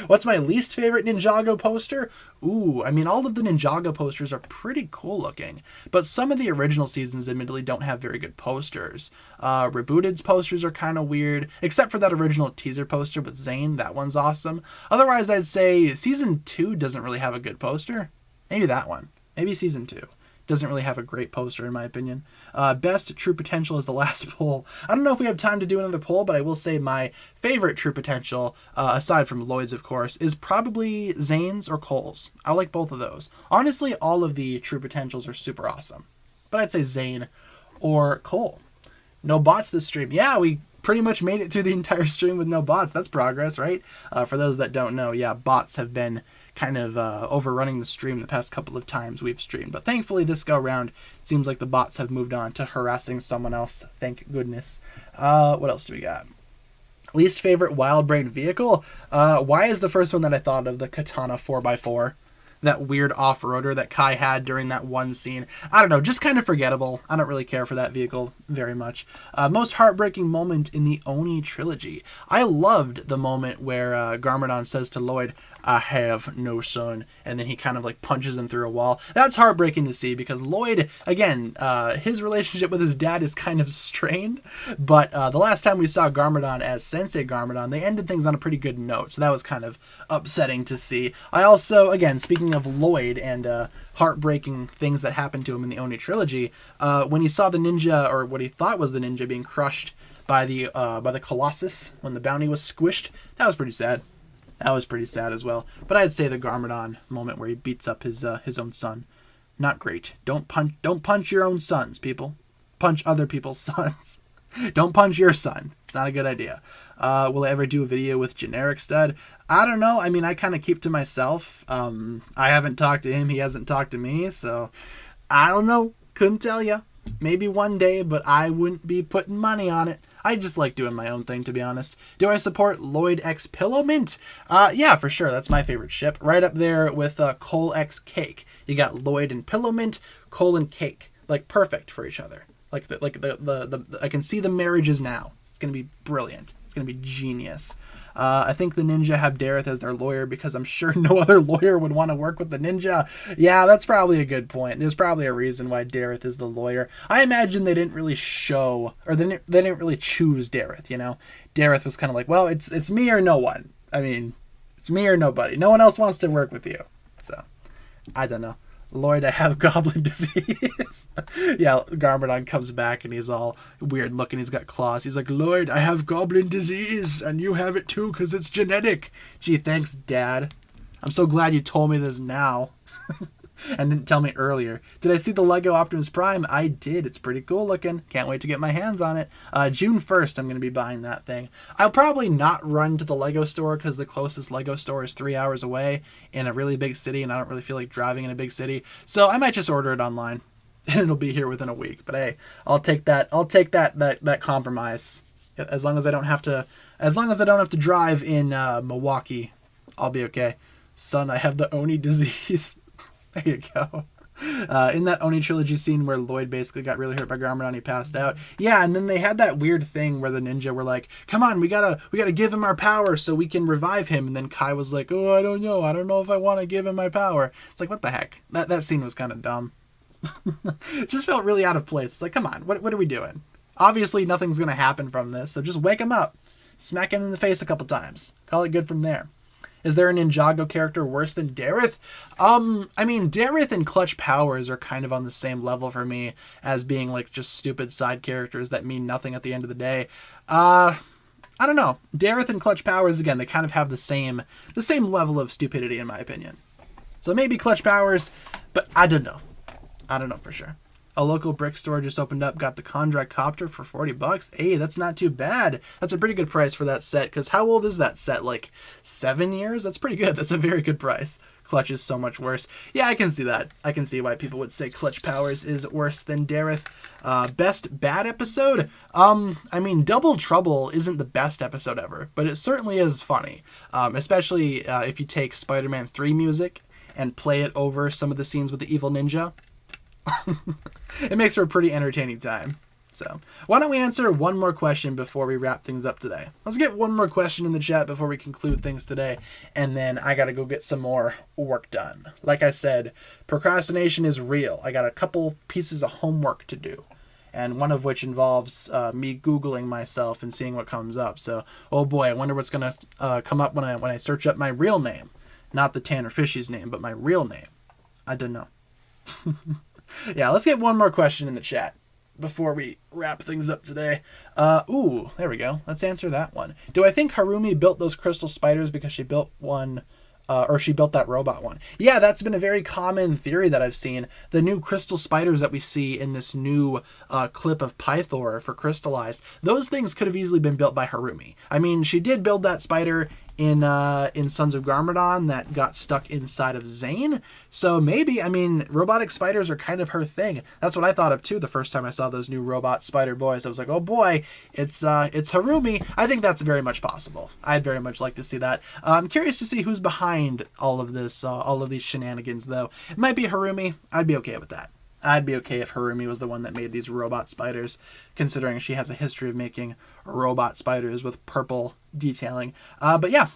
What's my least favorite Ninjago poster? Ooh, I mean, all of the Ninjago posters are pretty cool looking, but some of the original seasons admittedly don't have very good posters. Rebooted's posters are kind of weird, except for that original teaser poster with Zane. That one's awesome. Otherwise, I'd say season 2 doesn't really have a good poster. Maybe that one. Maybe season 2. Doesn't really have a great poster, in my opinion. Best True Potential is the last poll. I don't know if we have time to do another poll, but I will say my favorite True Potential, aside from Lloyd's, of course, is probably Zane's or Cole's. I like both of those. Honestly, all of the True Potentials are super awesome. But I'd say Zane or Cole. No bots this stream. Yeah, we pretty much made it through the entire stream with no bots. That's progress, right? For those that don't know, yeah, bots have been kind of overrunning the stream the past couple of times we've streamed. But thankfully this go around, seems like the bots have moved on to harassing someone else. Thank goodness. What else do we got? Least favorite Wild Brain vehicle? Why is the first one that I thought of the Katana 4x4? That weird off-roader that Kai had during that one scene. I don't know, just kind of forgettable. I don't really care for that vehicle very much. Most heartbreaking moment in the Oni trilogy. I loved the moment where Garmadon says to Lloyd, "I have no son," and then he kind of like punches him through a wall. That's heartbreaking to see because Lloyd, again, his relationship with his dad is kind of strained, but the last time we saw Garmadon as Sensei Garmadon, they ended things on a pretty good note, so that was kind of upsetting to see. I also, again, speaking of Lloyd and heartbreaking things that happened to him in the Oni trilogy, when he saw the ninja, or what he thought was the ninja, being crushed by the Colossus when the bounty was squished, that was pretty sad. That was pretty sad as well. But I'd say the Garmadon moment where he beats up his own son, not great. Don't punch your own sons, people. Punch other people's sons. Don't punch your son. It's not a good idea. Will I ever do a video with generic stud? I don't know. I mean, I kind of keep to myself. I haven't talked to him. He hasn't talked to me. So I don't know. Couldn't tell you. Maybe one day, but I wouldn't be putting money on it. I just like doing my own thing, to be honest. Do I support Lloyd X Pillow Mint? Yeah, for sure. That's my favorite ship. Right up there with Cole X Cake. You got Lloyd and Pillow Mint, Cole and Cake. Like, perfect for each other. Like the I can see the marriages now. It's going to be brilliant. It's going to be genius. I think the Ninja have Dareth as their lawyer because I'm sure no other lawyer would want to work with the Ninja. Yeah, that's probably a good point. There's probably a reason why Dareth is the lawyer. I imagine they didn't really show, or they didn't really choose Dareth, you know? Dareth was kind of like, well, it's me or no one. I mean, it's me or nobody. No one else wants to work with you. So, I don't know. Lloyd, I have goblin disease. Yeah, Garmadon comes back and he's all weird looking. He's got claws. He's like, Lloyd, I have goblin disease and you have it too because it's genetic. Gee, thanks, Dad. I'm so glad you told me this now and didn't tell me earlier. Did I see the Lego Optimus Prime? I did. It's pretty cool looking. Can't wait to get my hands on it. June 1st, I'm going to be buying that thing. I'll probably not run to the Lego store because the closest Lego store is 3 hours away in a really big city, and I don't really feel like driving in a big city. So I might just order it online, and it'll be here within a week. But hey, I'll take that. I'll take that compromise. As long as I don't have to. As long as I don't have to drive in Milwaukee, I'll be okay. Son, I have the Oni disease. There you go. In that Oni trilogy scene where Lloyd basically got really hurt by Garmadon, he passed out. Yeah, and then they had that weird thing where the Ninja were like, "Come on, we gotta give him our power so we can revive him." And then Kai was like, "Oh, I don't know if I want to give him my power." It's like, what the heck? That scene was kind of dumb. It just felt really out of place. It's like, come on, what are we doing? Obviously, nothing's gonna happen from this, so just wake him up, smack him in the face a couple times, call it good from there. Is there a Ninjago character worse than Dareth? I mean, Dareth and Clutch Powers are kind of on the same level for me as being like just stupid side characters that mean nothing at the end of the day. I don't know. Dareth and Clutch Powers, again, they kind of have the same level of stupidity in my opinion. So maybe Clutch Powers, but I don't know. I don't know for sure. A local brick store just opened up, got the Kondrak Copter for $40. Hey, that's not too bad. That's a pretty good price for that set, because how old is that set? Like 7 years? That's pretty good. That's a very good price. Clutch is so much worse. Yeah, I can see that. I can see why people would say Clutch Powers is worse than Dareth. Best bad episode? I mean, Double Trouble isn't the best episode ever, but it certainly is funny. Especially if you take Spider-Man 3 music and play it over some of the scenes with the evil ninja. It makes for a pretty entertaining time. So why don't we answer one more question before we wrap things up today? Let's get one more question in the chat before we conclude things today, and then I gotta go get some more work done. Like I said, procrastination is real. I got a couple pieces of homework to do, and one of which involves me Googling myself and seeing what comes up. So, oh boy, I wonder what's gonna come up when I search up my real name. Not the TannerFishies name, but my real name. I don't know. Yeah, let's get one more question in the chat before we wrap things up today. Ooh, there we go. Let's answer that one. Do I think Harumi built those crystal spiders because she built one, or she built that robot one? Yeah, that's been a very common theory that I've seen. The new crystal spiders that we see in this new clip of Pythor for Crystallized, those things could have easily been built by Harumi. I mean, she did build that spider in Sons of Garmadon that got stuck inside of Zane. So maybe, I mean, robotic spiders are kind of her thing. That's what I thought of too the first time I saw those new robot spider boys. I was like, oh boy, it's Harumi. I think that's very much possible. I'd very much like to see that. I'm curious to see who's behind all of this, all of these shenanigans though. It might be Harumi. I'd be okay with that. I'd be okay if Harumi was the one that made these robot spiders, considering she has a history of making robot spiders with purple detailing. But yeah,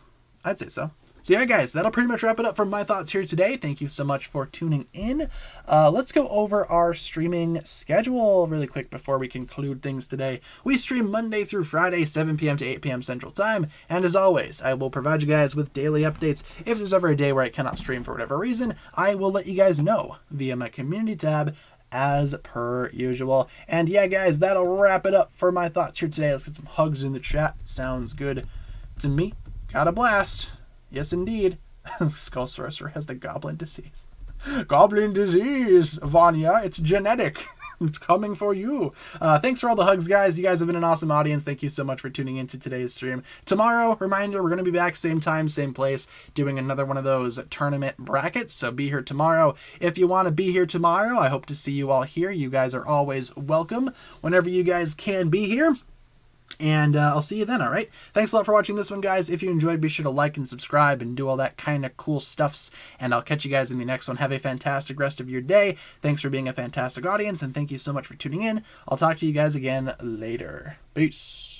I'd say so. So yeah, guys, that'll pretty much wrap it up for my thoughts here today. Thank you so much for tuning in. Let's go over our streaming schedule really quick before we conclude things today. We stream Monday through Friday, 7 p.m. to 8 p.m. Central Time. And as always, I will provide you guys with daily updates. If there's ever a day where I cannot stream for whatever reason, I will let you guys know via my community tab as per usual. And yeah, guys, that'll wrap it up for my thoughts here today. Let's get some hugs in the chat. Sounds good to me. Got a blast. Yes, indeed. Skull Sorcerer has the goblin disease. Goblin disease, Vanya. It's genetic. It's coming for you. Thanks for all the hugs, guys. You guys have been an awesome audience. Thank you so much for tuning into today's stream. Tomorrow, reminder, we're going to be back same time, same place, doing another one of those tournament brackets. So be here tomorrow. If you want to be here tomorrow, I hope to see you all here. You guys are always welcome whenever you guys can be here. And I'll see you then, all right? Thanks a lot for watching this one, guys. If you enjoyed, be sure to like and subscribe and do all that kind of cool stuffs. And I'll catch you guys in the next one. Have a fantastic rest of your day. Thanks for being a fantastic audience, and thank you so much for tuning in. I'll talk to you guys again later. Peace.